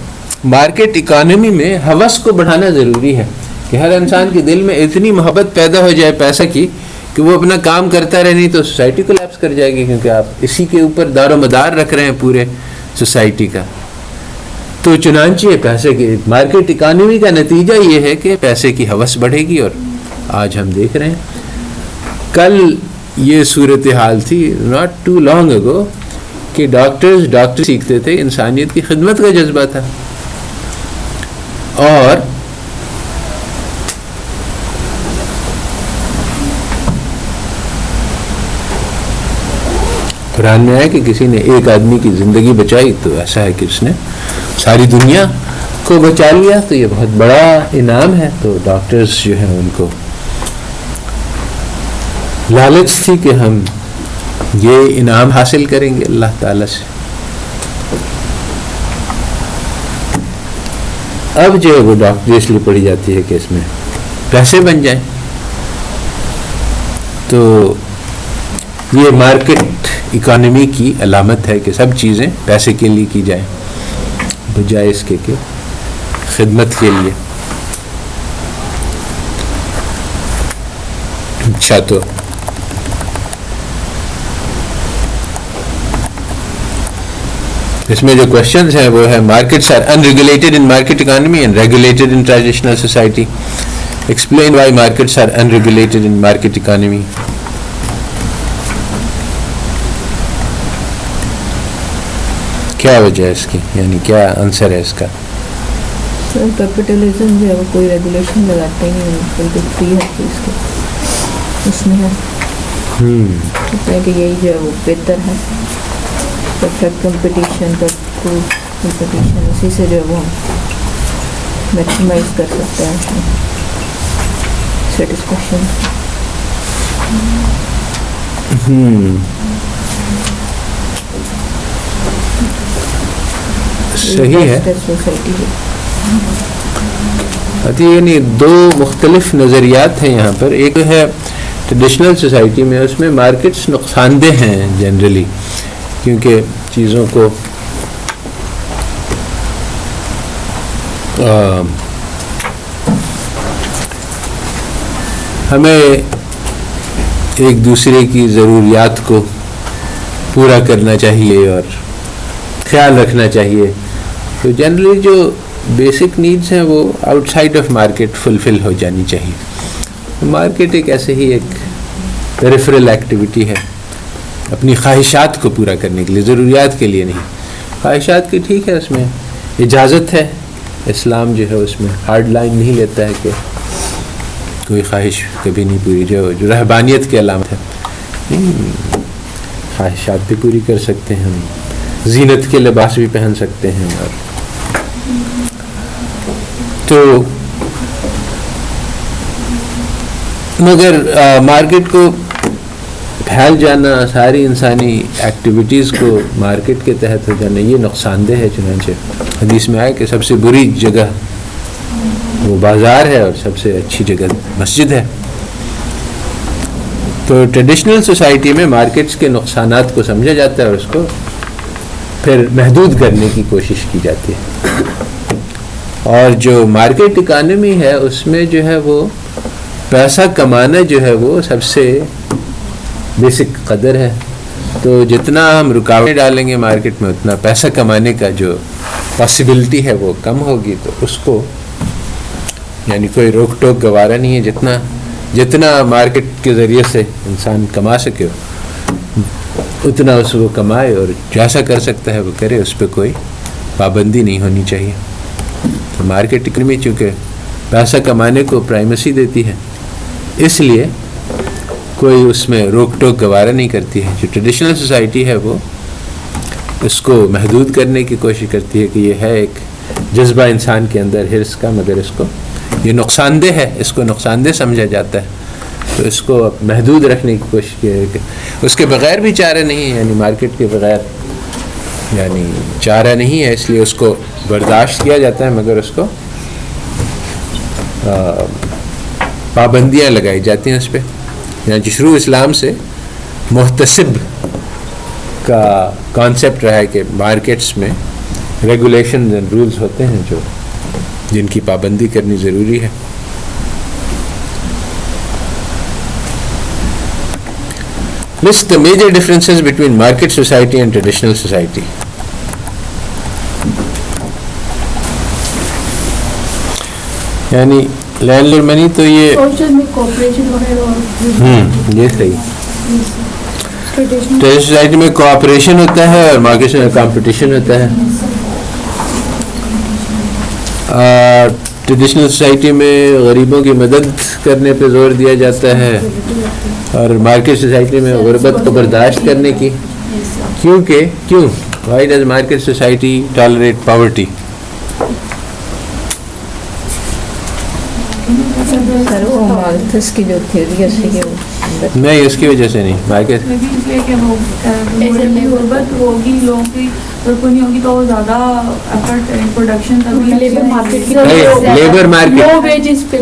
مارکیٹ اکانومی میں ہوس کو بڑھانا ضروری ہے کہ ہر انسان کے دل میں اتنی محبت پیدا ہو جائے پیسہ کی کہ وہ اپنا کام کرتا رہے، نہیں تو سوسائٹی کو لیپس کر جائے گی، کیونکہ آپ اسی کے اوپر دار و مدار رکھ رہے ہیں پورے سوسائٹی کا. تو چنانچہ پیسے کی مارکیٹ اکانومی کا نتیجہ یہ ہے کہ پیسے کی ہوس بڑھے گی. اور آج ہم دیکھ رہے ہیں، کل یہ صورتحال تھی ناٹ ٹو لانگ اگو کہ ڈاکٹر سیکھتے تھے، انسانیت کی خدمت کا جذبہ تھا. اور قرآن میں ہے کہ کسی نے ایک آدمی کی زندگی بچائی تو ایسا ہے کہ اس نے ساری دنیا کو بچا لیا. تو یہ بہت بڑا انعام ہے. تو ڈاکٹرز جو ہیں ان کو لالچ تھی کہ ہم یہ انعام حاصل کریں گے اللہ تعالیٰ سے. اب جو ہے وہ ڈاکٹری اس لیے پڑھی جاتی ہے کہ اس میں پیسے بن جائیں. تو یہ مارکیٹ اکانومی کی علامت ہے کہ سب چیزیں پیسے کے لیے کی جائیں بجائے اس کے کہ خدمت کے لیے. اچھا، تو اس میں جو کوشچنز ہیں وہ ہے markets are unregulated in market economy and regulated in traditional society. Explain why markets are unregulated in market economy. کیا وجہ ہے اس کی، یعنی کیا آنسر ہے اس کا؟ سر کیپٹلزم جو ہے وہ کوئی ریگولیشن لگاتے ہی نہیں، بلکہ فری ہے چیز کے اس میں ہے. کہتے ہیں کہ یہی جو ہے وہ بہتر ہے. پرفیکٹ کمپٹیشن اسی سے جو ہے وہ ہم میکسیمائز کر سکتے ہیں سیٹسفیکشن. صحیح ہے. یعنی دو مختلف نظریات ہیں یہاں پر. ایک ہے ٹریڈیشنل سوسائٹی میں، اس میں مارکیٹس نقصان دہ ہیں جنرلی، کیونکہ چیزوں کو ہمیں ایک دوسرے کی ضروریات کو پورا کرنا چاہیے اور خیال رکھنا چاہیے. تو جنرلی جو بیسک نیڈز ہیں وہ آؤٹ سائڈ آف مارکیٹ فلفل ہو جانی چاہیے. مارکیٹ ایک ایسے ہی ایک پیریفرل ایکٹیویٹی ہے اپنی خواہشات کو پورا کرنے کے لیے، ضروریات کے لیے نہیں. خواہشات کی ٹھیک ہے، اس میں اجازت ہے. اسلام جو ہے اس میں ہارڈ لائن نہیں لیتا ہے کہ کوئی خواہش کبھی نہیں پوری، جو رہبانیت کی علامت ہے. خواہشات بھی پوری کر سکتے ہیں، ہم زینت کے لباس بھی پہن سکتے ہیں. اور تو مگر مارکیٹ کو پھیل جانا، ساری انسانی ایکٹیویٹیز کو مارکیٹ کے تحت ہو جانا، یہ نقصان دہ ہے. چنانچہ حدیث میں آئے کہ سب سے بری جگہ وہ بازار ہے اور سب سے اچھی جگہ مسجد ہے. تو ٹریڈیشنل سوسائٹی میں مارکیٹس کے نقصانات کو سمجھا جاتا ہے اور اس کو پھر محدود کرنے کی کوشش کی جاتی ہے. اور جو مارکیٹ اکانومی ہے اس میں جو ہے وہ پیسہ کمانا جو ہے وہ سب سے بیسک قدر ہے. تو جتنا ہم رکاوٹیں ڈالیں گے مارکیٹ میں اتنا پیسہ کمانے کا جو پاسبلٹی ہے وہ کم ہوگی. تو اس کو یعنی کوئی روک ٹوک گوارا نہیں ہے. جتنا مارکیٹ کے ذریعے سے انسان کما سکے اتنا اس کو کمائے, اور جیسا کر سکتا ہے وہ کرے, اس پہ کوئی پابندی نہیں ہونی چاہیے. تو مارکیٹ اکنامی چونکہ پیسہ کمانے کو پرائمیسی دیتی ہے, اس لیے کوئی اس میں روک ٹوک گوارا نہیں کرتی ہے. جو ٹریڈیشنل سوسائٹی ہے وہ اس کو محدود کرنے کی کوشش کرتی ہے کہ یہ ہے ایک جذبہ انسان کے اندر حرص کا, مگر اس کو یہ نقصان دہ ہے, اس کو نقصان دہ سمجھا جاتا ہے. تو اس کو محدود رکھنے کی کوشش کی ہے کہ اس کے بغیر بھی چارہ نہیں ہے, یعنی مارکیٹ کے بغیر یعنی چارہ نہیں ہے, اس لیے اس کو برداشت کیا جاتا ہے, مگر اس کو پابندیاں لگائی جاتی ہیں اس پہ. یعنی شروع اسلام سے محتسب کا کانسیپٹ رہا ہے کہ مارکیٹس میں ریگولیشنز اینڈ رولز ہوتے ہیں جن کی پابندی کرنی ضروری ہے. List the major differences between market society and traditional society. یعنی لینڈ لارڈ منی تو یہ سوشل میں کوآپریشن وغیرہ یہ صحیح. ٹریڈیشنل سوسائٹی میں کوآپریشن ہوتا ہے اور مارکیٹ میں کمپٹیشن ہوتا ہے. ٹریڈیشنل سوسائٹی میں غریبوں کی مدد کرنے پہ زور دیا جاتا ہے, اور مارکیٹ سوسائٹی میں غربت کو برداشت کرنے کی. کیوں why does market society tolerate poverty? Sir وہ مالتھس کی جو تھیوری ہے نہیں, اس کی وجہ سے نہیں. مارکیٹ اس لیے کہ وہ غربت ہوگی, لوگوں کی ضرورت نہیں ہوگی تو وہ زیادہ ایفرٹ پروڈکشن لیبر مارکیٹ پہ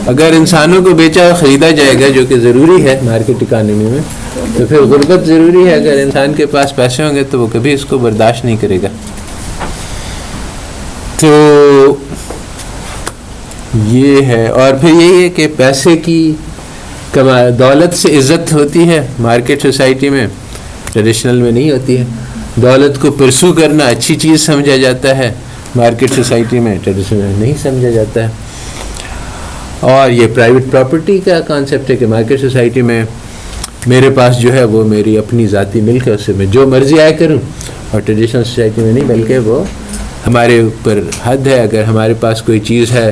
اگر انسانوں کو بیچا خریدا جائے گا, جو کہ ضروری ہے مارکیٹ اکانومی میں, تو پھر غربت ضروری ہے. اگر انسان کے پاس پیسے ہوں گے تو وہ کبھی اس کو برداشت نہیں کرے گا. تو یہ ہے. اور پھر یہی ہے کہ پیسے کی دولت سے عزت ہوتی ہے مارکیٹ سوسائٹی میں, ٹریڈیشنل میں نہیں ہوتی ہے. دولت کو پرسو کرنا اچھی چیز سمجھا جاتا ہے مارکیٹ سوسائٹی میں, ٹریڈیشنل میں نہیں سمجھا جاتا ہے. اور یہ پرائیویٹ پراپرٹی کا کانسیپٹ ہے کہ مارکیٹ سوسائٹی میں میرے پاس جو ہے وہ میری اپنی ذاتی ملک ہے, اس سے میں جو مرضی آئے کروں. اور ٹریڈیشنل سوسائٹی میں نہیں, بلکہ وہ ہمارے اوپر حد ہے. اگر ہمارے پاس کوئی چیز ہے,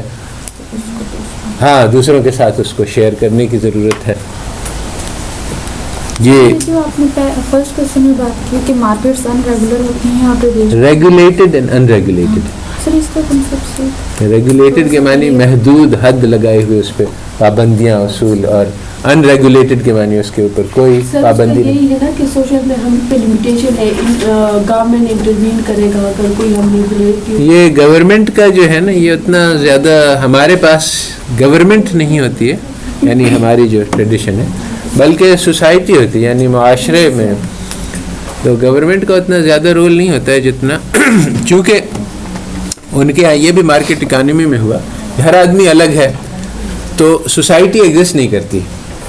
ہاں دوسروں کے ساتھ اس کو شیئر کرنے کی ضرورت ہے. یہ جو آپ نے فرسٹ کوشچن میں بات کی کہ مارکیٹس ان ریگولر ہوتی ہیں, آپ ریگولیٹڈ اینڈ ان ریگولیٹڈ. سر اس کا کنسیپٹ سے ریگولیٹڈ کے معنی محدود, حد لگائے ہوئے, اس پہ پابندیاں اصول, اور ان ریگولیٹڈ کے معنی اس کے اوپر کوئی پابندی نہیں. یہی ہے نا کہ سوشل میں ہم پہ لمیٹیشن ہے, گورنمنٹ انٹروین کرے گا اگر کوئی ہم ریگولیٹ. یہ گورنمنٹ کا جو ہے نا, یہ اتنا زیادہ ہمارے پاس گورنمنٹ نہیں ہوتی ہے, یعنی ہماری جو ٹریڈیشن ہے, بلکہ سوسائٹی ہوتی ہے, یعنی معاشرے میں. تو گورنمنٹ کا اتنا زیادہ رول نہیں ہوتا ہے جتنا, چونکہ ان کے یہاں یہ بھی مارکیٹ اکانومی میں ہوا, ہر آدمی الگ ہے, تو سوسائٹی ایگزسٹ نہیں کرتی.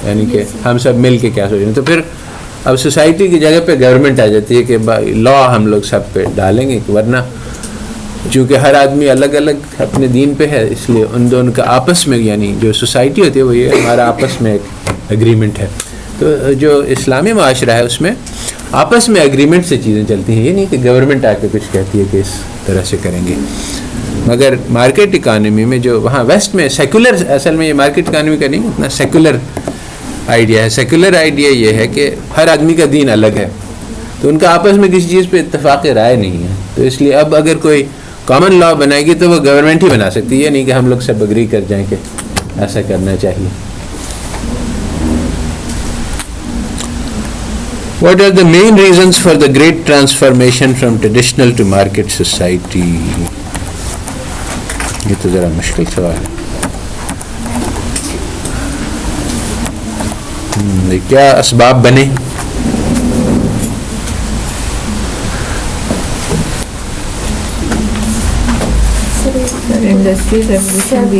یعنی کہ ہم سب مل کے کیا سوچیں, تو پھر اب سوسائٹی کی جگہ پہ گورنمنٹ آ جاتی ہے کہ لا ہم لوگ سب پہ ڈالیں گے. ورنہ چونکہ ہر آدمی الگ الگ اپنے دین پہ ہے, اس لیے ان دونوں کا آپس میں, یعنی جو سوسائٹی ہوتی ہے وہ یہ ہمارا آپس میں ایک اگریمنٹ ہے. تو جو اسلامی معاشرہ ہے اس میں آپس میں اگریمنٹ سے چیزیں چلتی ہیں. یہ نہیں کہ گورنمنٹ آ کے کچھ کہتی ہے کہ اس طرح سے کریں گے. مگر مارکیٹ اکانومی میں جو وہاں ویسٹ میں سیکولر, اصل میں یہ مارکیٹ اکانومی کا نہیں, اتنا سیکولر آئیڈیا ہے. سیکولر آئیڈیا یہ ہے کہ ہر آدمی کا دین الگ ہے, تو ان کا آپس میں کسی چیز پہ اتفاق رائے نہیں ہے. تو اس لیے اب اگر کوئی کامن لا بنائے گی تو وہ گورنمنٹ ہی بنا سکتی ہے, نہیں کہ ہم لوگ سب اگری کر جائیں کہ ایسا کرنا چاہیے. What are the main reasons for the great transformation from traditional to market society? یہ تو ذرا مشکل سوال ہے. کیا اسباب بنے؟ انڈسٹری ریولیوشن بھی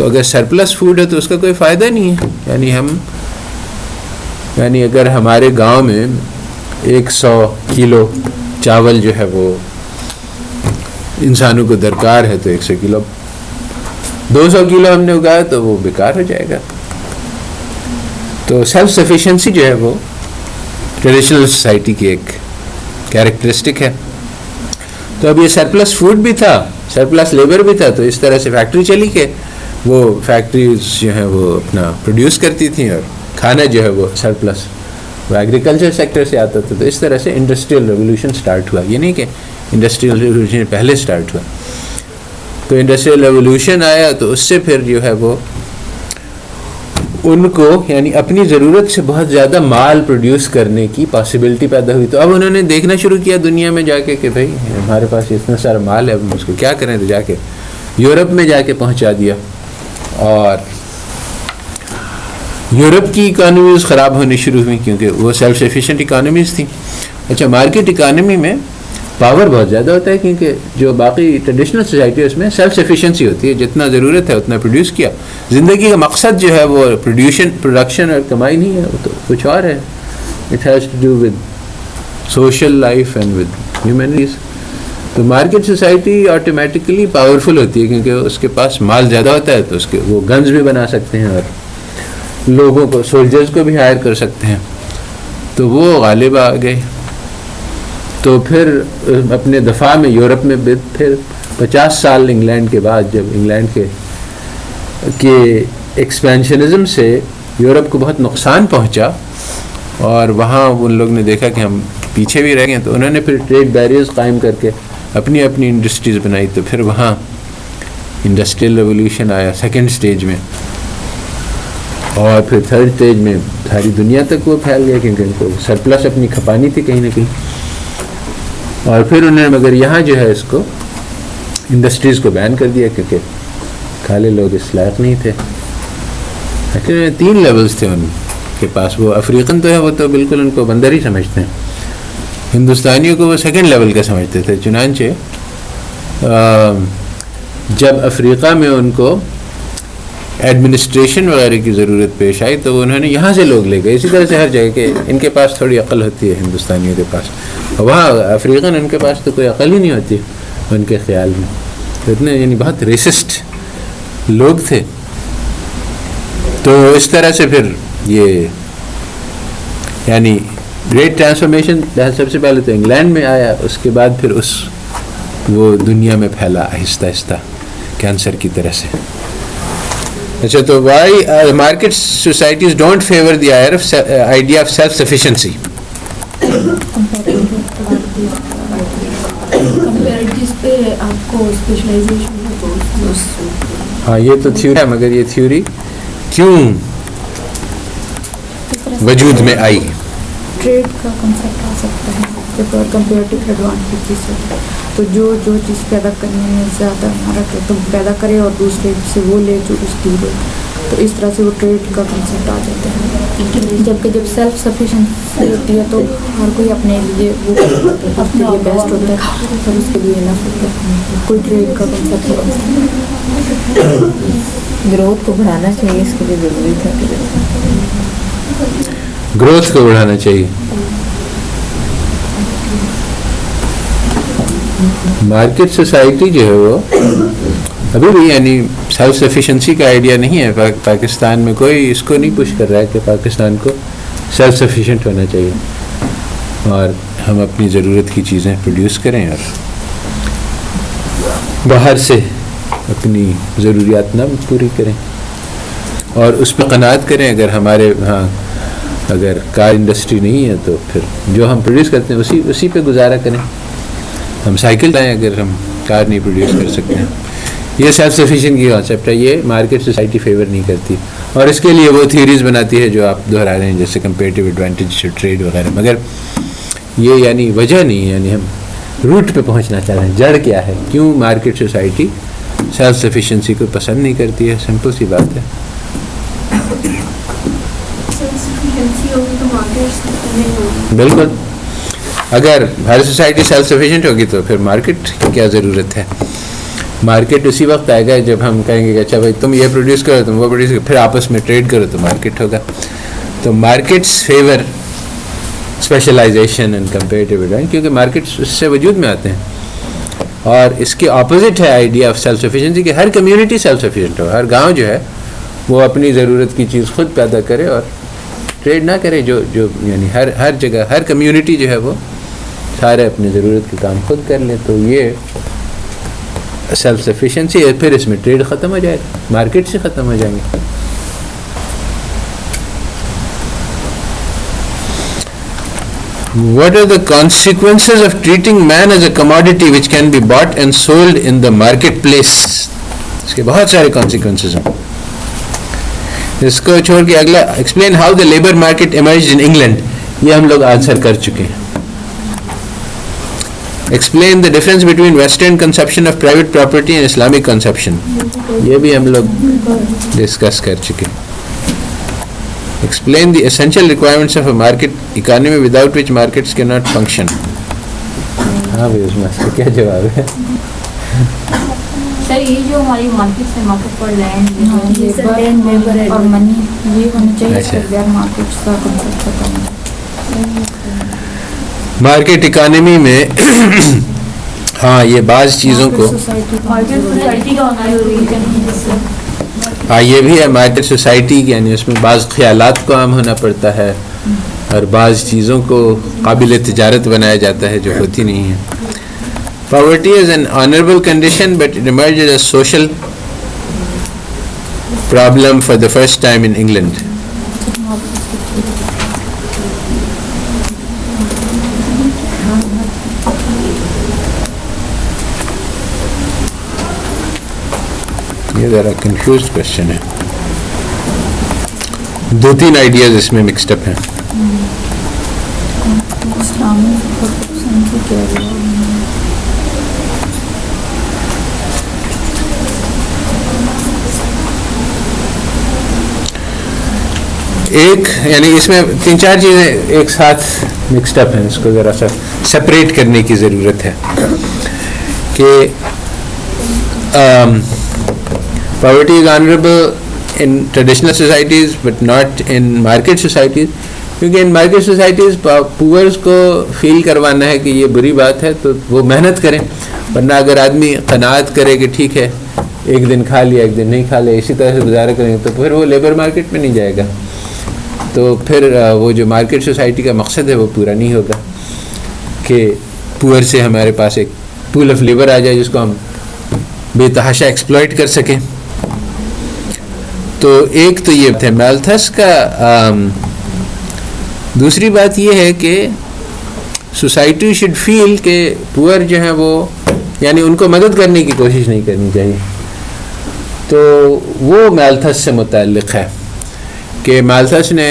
تو اگر سرپلس فوڈ ہے تو اس کا کوئی فائدہ نہیں ہے. یعنی اگر ہمارے گاؤں میں 100 کلو چاول جو ہے وہ انسانوں کو درکار ہے تو 100 کلو 200 کلو ہم نے اگایا تو وہ بیکار ہو جائے گا. تو سیلف سفیشنسی جو ہے وہ ٹریڈیشنل سوسائٹی کی ایک کیریکٹرسٹک ہے. تو اب یہ سرپلس فوڈ بھی تھا, سرپلس لیبر بھی تھا, تو اس طرح سے فیکٹری چلی کہ وہ فیکٹریز جو ہیں وہ اپنا پروڈیوس کرتی تھیں اور کھانا جو ہے وہ سرپلس وہ ایگریکلچر سیکٹر سے آتا تھا. تو اس طرح سے انڈسٹریل ریولوشن سٹارٹ ہوا. یہ نہیں کہ انڈسٹریل ریولوشن پہلے سٹارٹ ہوا. تو انڈسٹریل ریولوشن آیا تو اس سے پھر جو ہے وہ ان کو یعنی اپنی ضرورت سے بہت زیادہ مال پروڈیوس کرنے کی پاسبلٹی پیدا ہوئی. تو اب انہوں نے دیکھنا شروع کیا دنیا میں جا کے کہ بھائی ہمارے پاس اتنا سارا مال ہے, اب ہم اس کو کیا کریں. تو جا کے یورپ میں جا کے پہنچا دیا, اور یورپ کی اکانومیز خراب ہونی شروع ہوئی کیونکہ وہ سیلف سفیشینٹ اکانومیز تھیں. اچھا, مارکیٹ اکانومی میں پاور بہت زیادہ ہوتا ہے کیونکہ جو باقی ٹریڈیشنل سوسائٹی ہے اس میں سیلف سفیشینسی ہوتی ہے, جتنا ضرورت ہے اتنا پروڈیوس کیا. زندگی کا مقصد جو ہے وہ پروڈکشن اور کمائی نہیں ہے, وہ تو کچھ اور ہے. It has to do with social life and with humanities. تو مارکیٹ سوسائٹی آٹومیٹکلی پاورفل ہوتی ہے کیونکہ اس کے پاس مال زیادہ ہوتا ہے, تو اس کے وہ گنز بھی بنا سکتے ہیں اور لوگوں کو سولجرز کو بھی ہائر کر سکتے ہیں. تو وہ غالب آ گئے. تو پھر اپنے دفاع میں یورپ میں پھر 50 سال انگلینڈ کے بعد جب انگلینڈ کے ایکسپینشنزم سے یورپ کو بہت نقصان پہنچا اور وہاں ان لوگ نے دیکھا کہ ہم پیچھے بھی رہ گئے, تو انہوں نے پھر ٹریڈ بیریئرز قائم کر کے اپنی انڈسٹریز بنائی. تو پھر وہاں انڈسٹریل ریولوشن آیا سیکنڈ سٹیج میں, اور پھر تھرڈ سٹیج میں ساری دنیا تک وہ پھیل گیا کیونکہ ان کو سرپلس اپنی کھپانی تھی کہیں نہ کہیں. اور پھر انہوں نے مگر یہاں جو ہے اس کو انڈسٹریز کو بین کر دیا کیونکہ کالے لوگ اس لائق نہیں تھے. لیکن 3 لیولز تھے ان کے پاس. وہ افریقن تو ہے وہ تو بالکل ان کو بندر ہی سمجھتے ہیں, ہندوستانیوں کو وہ سیکنڈ لیول کا سمجھتے تھے. چنانچہ جب افریقہ میں ان کو ایڈمنسٹریشن وغیرہ کی ضرورت پیش آئی تو انہوں نے یہاں سے لوگ لے گئے. اسی طرح سے ہر جگہ کہ ان کے پاس تھوڑی عقل ہوتی ہے ہندوستانیوں کے پاس, وہاں افریقن ان کے پاس تو کوئی عقل ہی نہیں ہوتی ان کے خیال میں. تو اتنے یعنی بہت ریسسٹ لوگ تھے. تو اس طرح سے پھر یہ یعنی گریٹ ٹرانسفارمیشن سب سے پہلے تو انگلینڈ میں آیا, اس کے بعد پھر وہ دنیا میں پھیلا آہستہ آہستہ کینسر کی طرح سے. اچھا, تو why market societies don't favour the idea of self sufficiency. ہاں, یہ تو تھیوری ہے مگر یہ تھیوری کیوں وجود میں آئی؟ ٹریڈ کا کنسیپٹ آ سکتا ہے جب کمپیریٹو ایڈوانٹیجز ہے, تو جو چیز پیدا کرنے میں زیادہ ہمارا تو پیدا کرے اور دوسرے سے وہ لے جو اس کی دے, تو اس طرح سے وہ ٹریڈ کا کنسیپٹ آ جاتا ہے. جبکہ جب سیلف سفیشنسی ہوتی ہے تو ہر کوئی اپنے لیے وہ اپنے لیے بیسٹ ہوتا ہے اور اس کے لیے انف ہوتا ہے. کوئی ٹریڈ کا کنسیپٹ گروتھ کو بڑھانا چاہیے, اس کے لیے ضروری تھا کہ گروتھ کو بڑھانا چاہیے. مارکیٹ سوسائٹی جو ہے وہ ابھی بھی یعنی سیلف سفیشنسی کا آئیڈیا نہیں ہے. پاکستان میں کوئی اس کو نہیں پش کر رہا ہے کہ پاکستان کو سیلف سفیشینٹ ہونا چاہیے اور ہم اپنی ضرورت کی چیزیں پروڈیوس کریں اور باہر سے اپنی ضروریات نہ پوری کریں اور اس پہ قناعت کریں. اگر ہمارے ہاں اگر کار انڈسٹری نہیں ہے تو پھر جو ہم پروڈیوس کرتے ہیں اسی پہ گزارا کریں. ہم سائیکل لائیں اگر ہم کار نہیں پروڈیوس کر سکتے ہیں. یہ سیلف سفیشینٹ کی کانسیپٹ ہے, یہ مارکیٹ سوسائٹی فیور نہیں کرتی اور اس کے لیے وہ تھیوریز بناتی ہے جو آپ دہرا رہے ہیں جیسے کمپیریٹیو ایڈوانٹیج ٹریڈ وغیرہ. مگر یہ یعنی وجہ نہیں, یعنی ہم روٹ پہ پہنچنا چاہ رہے ہیں. جڑ کیا ہے, کیوں مارکیٹ سوسائٹی سیلف سفیشینسی کو پسند نہیں کرتی ہے؟ سمپل سی بات ہے. بالکل, اگر ہر سوسائٹی سیلف سفیشینٹ ہوگی تو پھر مارکیٹ کی کیا ضرورت ہے. مارکیٹ اسی وقت آئے گا جب ہم کہیں گے کہ اچھا بھائی تم یہ پروڈیوس کرو تم وہ پروڈیوس کرو, پھر آپس میں ٹریڈ کرو تو مارکیٹ ہوگا. تو markets favour specialization and comparative advantage, کیونکہ مارکیٹس اس سے وجود میں آتے ہیں. اور اس کے اپوزٹ ہے آئیڈیا آف سیلف سفیشینسی, کہ ہر کمیونٹی سیلف سفیشینٹ ہو, ہر گاؤں جو ہے وہ اپنی ضرورت کی چیز خود پیدا کرے اور ٹریڈ نہ کرے. جو یعنی ہر جگہ ہر کمیونٹی جو ہے وہ سارے اپنی ضرورت کے کام خود کر لیں. تو یہ سیلف سفیشینسی ہے. پھر اس میں ٹریڈ ختم ہو جائے گا, مارکیٹ سے ختم ہو جائیں گے. What are the consequences of treating man as a commodity which can be bought and sold in the marketplace? اس کے بہت سارے consequences ہیں. اس کو چھوڑ کے اگلا explain how the labor market emerged in England. یہ ہم لوگ آنسر کر چکے ہیں. Explain the difference between Western conception of private property and Islamic conception. یہ بھی ہم لوگ ڈسکس کر چکے ہیں. Explain the essential requirements of a market economy without which markets cannot function. ہاں بھائی اس میں اس کا کیا جواب ہے؟ سر یہ جو ہماری مارکیٹ ہے, مارکیٹ پر لینڈ لیبر اور منی یہ ہونا چاہیے سر. بغیر مارکیٹ کا کنسیپٹ ختم. مارکیٹ اکانومی میں ہاں یہ بعض چیزوں کو ہاں یہ بھی ہے مارکیٹ سوسائٹی, یعنی اس میں بعض خیالات کو عام ہونا پڑتا ہے اور بعض چیزوں کو قابل تجارت بنایا جاتا ہے جو ہوتی نہیں ہے. Poverty is an honorable condition but it emerged as a social problem for the first time in England. یہ ذرا کنفیوزڈ کوشچن ہے, دو تین آئیڈیاز اس میں مکسڈ اپ ہیں. ایک یعنی اس میں تین چار چیزیں ایک ساتھ مکسڈ اپ ہیں, اس کو ذرا سا سپریٹ کرنے کی ضرورت ہے کہ poverty is honorable in traditional societies but not in market societies, کیونکہ ان مارکیٹ سوسائٹیز پورس کو فیل کروانا ہے کہ یہ بری بات ہے تو وہ محنت کریں, ورنہ اگر آدمی قناعت کرے کہ ٹھیک ہے ایک دن کھا لیا ایک دن نہیں کھا لیا اسی طرح سے گزارا کریں گے تو پھر وہ لیبر مارکیٹ میں نہیں جائے گا, تو پھر وہ جو مارکیٹ سوسائٹی کا مقصد ہے وہ پورا نہیں ہوگا کہ پور سے ہمارے پاس ایک پول آف لیبر آ جائے جس کو ہم بے تحاشا ایکسپلائٹ کر سکیں. تو ایک تو یہ تھے میلتھس کا. دوسری بات یہ ہے کہ سوسائٹی شوڈ فیل کہ پور جو ہیں وہ یعنی ان کو مدد کرنے کی کوشش نہیں کرنی چاہیے. تو وہ میلتھس سے متعلق ہے کہ میلتھس نے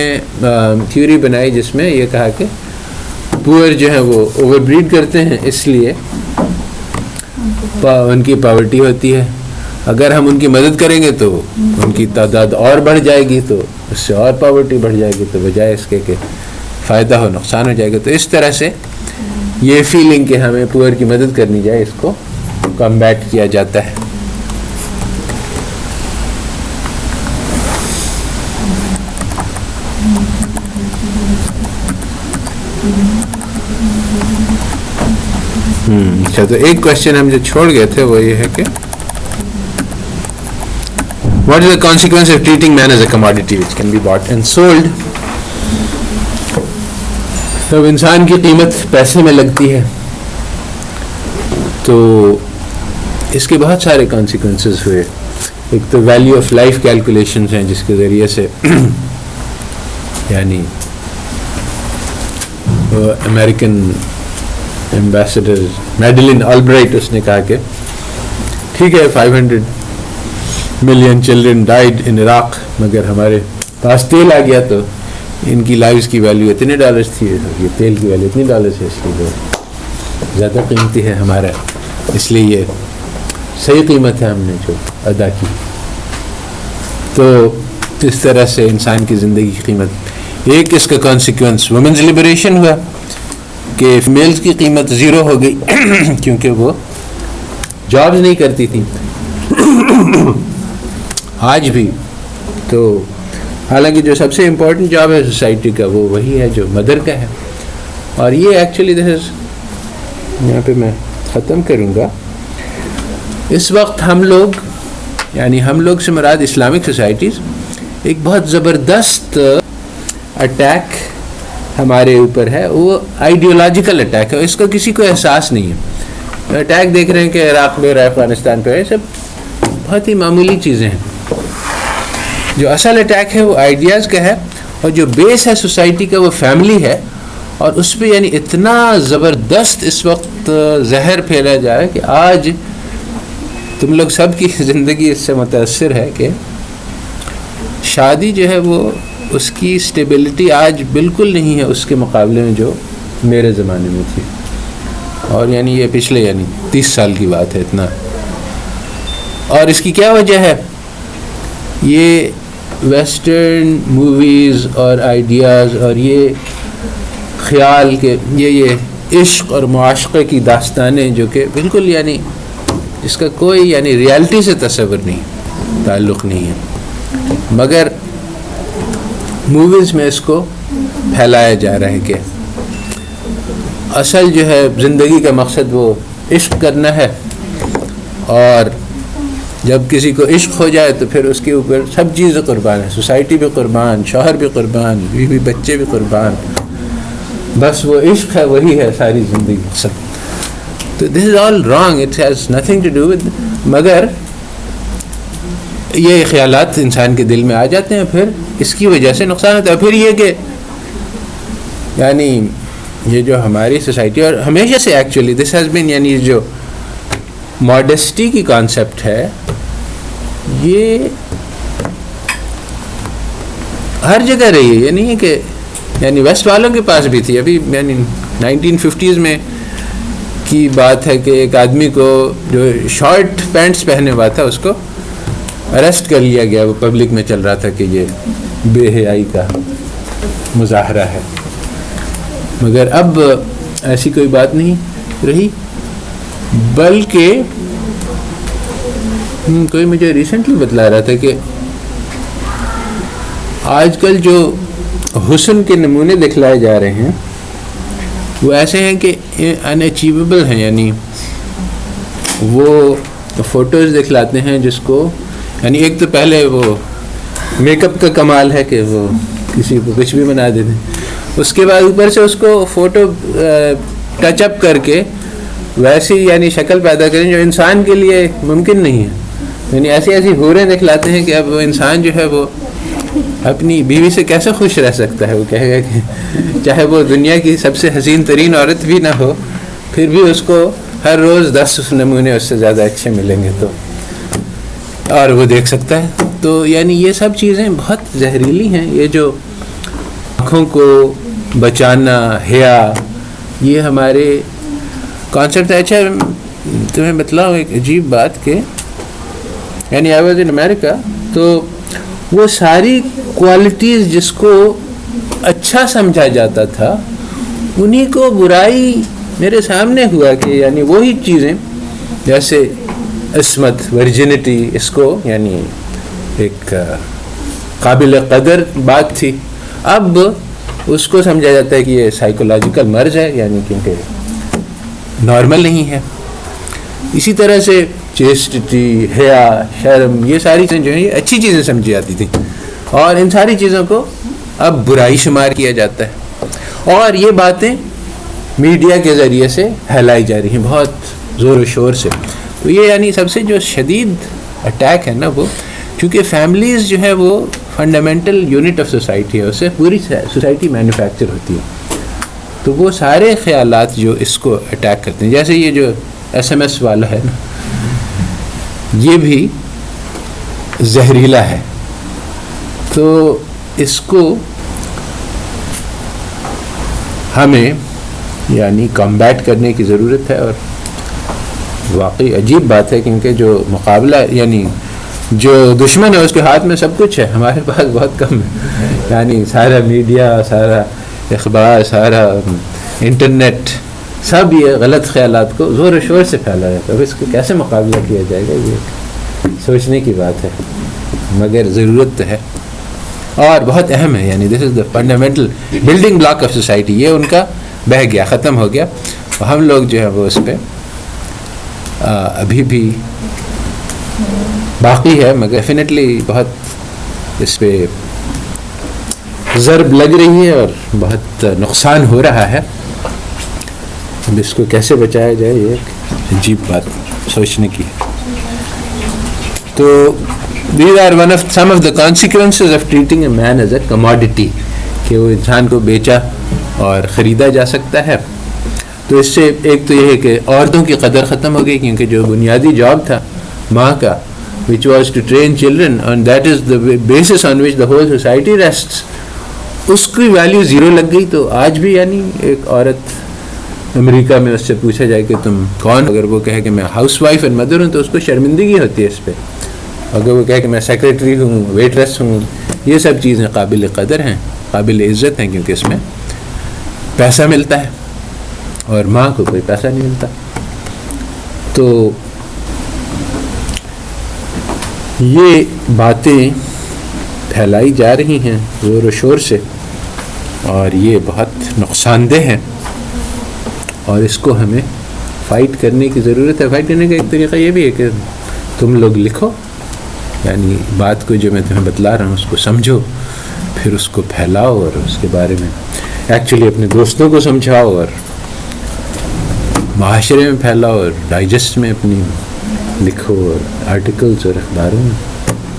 تھیوری بنائی جس میں یہ کہا کہ پور جو ہیں وہ اوور بریڈ کرتے ہیں اس لیے ان کی پاورٹی ہوتی ہے. اگر ہم ان کی مدد کریں گے تو ان کی تعداد اور بڑھ جائے گی تو اس سے اور پاورٹی بڑھ جائے گی, تو بجائے اس کے کہ فائدہ ہو نقصان ہو جائے گا. تو اس طرح سے یہ فیلنگ کہ ہمیں پور کی مدد کرنی جائے اس کو کمبیٹ کیا جاتا ہے. اچھا, تو ایک کوشچن ہم جو چھوڑ گئے تھے وہ یہ ہے کہ what is the consequence of treating man as a commodity which can be bought and sold. جب انسان کی قیمت پیسے میں لگتی ہے تو اس کے بہت سارے کانسیکوینسز ہوئے. ایک تو ویلیو آف لائف کیلکولیشنز ہیں جس کے ذریعے سے یعنی امریکن ایمبیسڈر میڈلن آلبرائٹ اس نے کہا کہ ٹھیک ہے 500 ملین چلڈرن ڈائیڈ ان عراق, مگر ہمارے پاس تیل آ گیا تو ان کی لائفز کی ویلیو اتنے ڈالرز تھی, یہ تیل کی ویلیو اتنی ڈالرز ہے, اس لیے زیادہ قیمتی ہے ہمارا, اس لیے یہ صحیح قیمت ہے ہم نے جو ادا کی. تو اس طرح سے انسان کی زندگی کی قیمت. ایک اس کا کانسیکوینس وومنز لبریشن ہوا کہ فیمیلز کی قیمت زیرو ہو گئی کیونکہ وہ جابز نہیں کرتی تھیں آج بھی. تو حالانکہ جو سب سے امپورٹنٹ جاب ہے سوسائٹی کا وہ وہی ہے جو مدر کا ہے. اور یہ ایکچولی دس از، یہاں پہ میں ختم کروں گا. اس وقت ہم لوگ سے مراد اسلامک سوسائٹیز، ایک بہت زبردست اٹیک ہمارے اوپر ہے. وہ آئیڈیولوجیکل اٹیک ہے، اس کا کسی کو احساس نہیں ہے. اٹیک دیکھ رہے ہیں کہ عراق میں، افغانستان پہ، یہ سب بہت ہی معمولی چیزیں ہیں. جو اصل اٹیک ہے وہ آئیڈیاز کا ہے، اور جو بیس ہے سوسائٹی کا وہ فیملی ہے. اور اس پہ یعنی اتنا زبردست اس وقت زہر پھیلا جا رہا ہے کہ آج تم لوگ سب کی زندگی اس سے متاثر ہے کہ شادی جو ہے وہ اس کی اسٹیبلٹی آج بالکل نہیں ہے اس کے مقابلے میں جو میرے زمانے میں تھی. اور یعنی یہ پچھلے 30 سال کی بات ہے اتنا. اور اس کی کیا وجہ ہے؟ یہ ویسٹرن موویز اور آئیڈیاز اور یہ خیال کہ یہ عشق اور معاشقے کی داستانیں جو کہ بالکل اس کا کوئی ریالٹی سے تصور نہیں، تعلق نہیں ہے، مگر موویز میں اس کو پھیلایا جا رہا ہے کہ اصل جو ہے زندگی کا مقصد وہ عشق کرنا ہے. اور جب کسی کو عشق ہو جائے تو پھر اس کے اوپر سب چیزیں قربان ہیں، سوسائٹی بھی قربان، شوہر بھی قربان، بیوی بچے بھی قربان. بس وہ عشق ہے، وہی ہے ساری زندگی مقصد. تو this is all wrong, it has nothing to do with. مگر یہ خیالات انسان کے دل میں آ جاتے ہیں، پھر اس کی وجہ سے نقصان ہوتا ہے. پھر یہ کہ یہ جو ہماری سوسائٹی اور ہمیشہ سے ایکچولی دس ہیز بین جو ماڈسٹی کی کانسیپٹ ہے یہ ہر جگہ رہی ہے. یہ نہیں ہے کہ ویسٹ والوں کے پاس بھی تھی. ابھی 1950s میں کی بات ہے کہ ایک آدمی کو جو شارٹ پینٹس پہنے ہوا تھا اس کو اریسٹ کر لیا گیا. وہ پبلک میں چل رہا تھا کہ یہ بے حیائی کا مظاہرہ ہے. مگر اب ایسی کوئی بات نہیں رہی، بلکہ کوئی مجھے ریسنٹلی بتلا رہا تھا کہ آج کل جو حسن کے نمونے دکھلائے جا رہے ہیں وہ ایسے ہیں کہ ان اچیویبل ہیں. وہ فوٹوز دکھلاتے ہیں جس کو ایک تو پہلے وہ میک اپ کا کمال ہے کہ وہ کسی کو کچھ بھی بنا دیتے ہیں. اس کے بعد اوپر سے اس کو فوٹو ٹچ اپ کر کے ویسی شکل پیدا کریں جو انسان کے لیے ممکن نہیں ہے. ایسی حوریں دکھلاتے ہیں کہ اب وہ انسان جو ہے وہ اپنی بیوی سے کیسے خوش رہ سکتا ہے. وہ کہے گا کہ چاہے وہ دنیا کی سب سے حسین ترین عورت بھی نہ ہو پھر بھی اس کو ہر روز 10 نمونے اس سے زیادہ اچھے ملیں گے تو اور وہ دیکھ سکتا ہے. تو یہ سب چیزیں بہت زہریلی ہیں. یہ جو آنکھوں کو بچانا، حیا، یہ ہمارے کانسیپٹ ہے. اچھا تمہیں بتلاؤں ایک عجیب بات کہ آئی واز ان امریکہ، تو وہ ساری کوالٹیز جس کو اچھا سمجھا جاتا تھا انہی کو برائی میرے سامنے ہوا کہ وہی چیزیں جیسے عصمت، ورجنٹی، اس کو ایک قابل قدر بات تھی، اب اس کو سمجھا جاتا ہے کہ یہ سائیکولوجیکل مرض ہے، کیونکہ نارمل نہیں ہے. اسی طرح سے چیسٹی، حیا، شرم، یہ ساری چیزیں جو ہیں یہ اچھی چیزیں سمجھی جاتی تھیں، اور ان ساری چیزوں کو اب برائی شمار کیا جاتا ہے. اور یہ باتیں میڈیا کے ذریعے سے پھیلائی جا رہی ہیں بہت زور و شور سے. تو یہ سب سے جو شدید اٹیک ہے نا وہ، کیونکہ فیملیز جو ہے وہ فنڈامنٹل یونٹ آف سوسائٹی ہے، اس سے پوری سوسائٹی مینوفیکچر ہوتی ہے. تو وہ سارے خیالات جو اس کو اٹیک کرتے ہیں، جیسے یہ جو SMS والا ہے نا، یہ بھی زہریلا ہے. تو اس کو ہمیں کمبیٹ کرنے کی ضرورت ہے. اور واقعی عجیب بات ہے کیونکہ جو مقابلہ جو دشمن ہے اس کے ہاتھ میں سب کچھ ہے، ہمارے پاس بہت کم ہے. سارا میڈیا، سارا اخبار، سارا انٹرنیٹ، سب یہ غلط خیالات کو زور و شور سے پھیلا جاتا ہے. اب اس کو کیسے مقابلہ کیا جائے گا یہ سوچنے کی بات ہے, مگر ضرورت تو ہے اور بہت اہم ہے. یعنی this is the fundamental building block of society. یہ ان کا بہہ گیا, ختم ہو گیا. ہم لوگ جو ہے وہ اس پہ ابھی بھی باقی ہے, مگر ڈیفینیٹلی بہت اس پہ ضرب لگ رہی ہے اور بہت نقصان ہو رہا ہے. اب اس کو کیسے بچایا جائے یہ ایک عجیب بات سوچنے کی. تو these are some of the consequences of treating a man as a commodity, کہ وہ انسان کو بیچا اور خریدا جا سکتا ہے. تو اس سے ایک تو یہ ہے کہ عورتوں کی قدر ختم ہو گئی, کیونکہ جو بنیادی جاب تھا ماں کا, which was to train children and that is the basis on which the whole society rests, اس کی ویلیو زیرو لگ گئی. تو آج بھی یعنی ایک عورت امریکہ میں اس سے پوچھا جائے کہ تم کون, اگر وہ کہے کہ میں ہاؤس وائف اینڈ مدر ہوں تو اس کو شرمندگی ہوتی ہے اس پہ. اگر وہ کہے کہ میں سیکریٹری ہوں, ویٹرس ہوں, یہ سب چیزیں قابل قدر ہیں, قابل عزت ہیں, کیونکہ اس میں پیسہ ملتا ہے اور ماں کو کوئی پیسہ نہیں ملتا. تو یہ باتیں پھیلائی جا رہی ہیں زور و شور سے اور یہ بہت نقصان دہ ہیں اور اس کو ہمیں فائٹ کرنے کی ضرورت ہے. فائٹ کرنے کا ایک طریقہ یہ بھی ہے کہ تم لوگ لکھو, یعنی بات کو جو میں تمہیں بتلا رہا ہوں اس کو سمجھو, پھر اس کو پھیلاؤ اور اس کے بارے میں ایکچولی اپنے دوستوں کو سمجھاؤ اور معاشرے میں پھیلاؤ اور ڈائجسٹ میں اپنی لکھو اور آرٹیکلز اور اخباروں میں.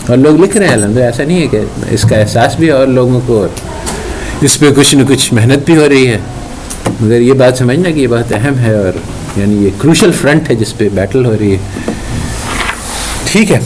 اور لوگ لکھ رہے ہیں الحمدللہ, ایسا نہیں ہے کہ اس کا احساس بھی ہے اور لوگوں کو, اور اس پہ کچھ نہ کچھ محنت بھی ہو رہی ہے. مگر یہ بات سمجھنا کہ یہ بہت اہم ہے اور یعنی یہ کروشل فرنٹ ہے جس پہ بیٹل ہو رہی ہے. ٹھیک ہے.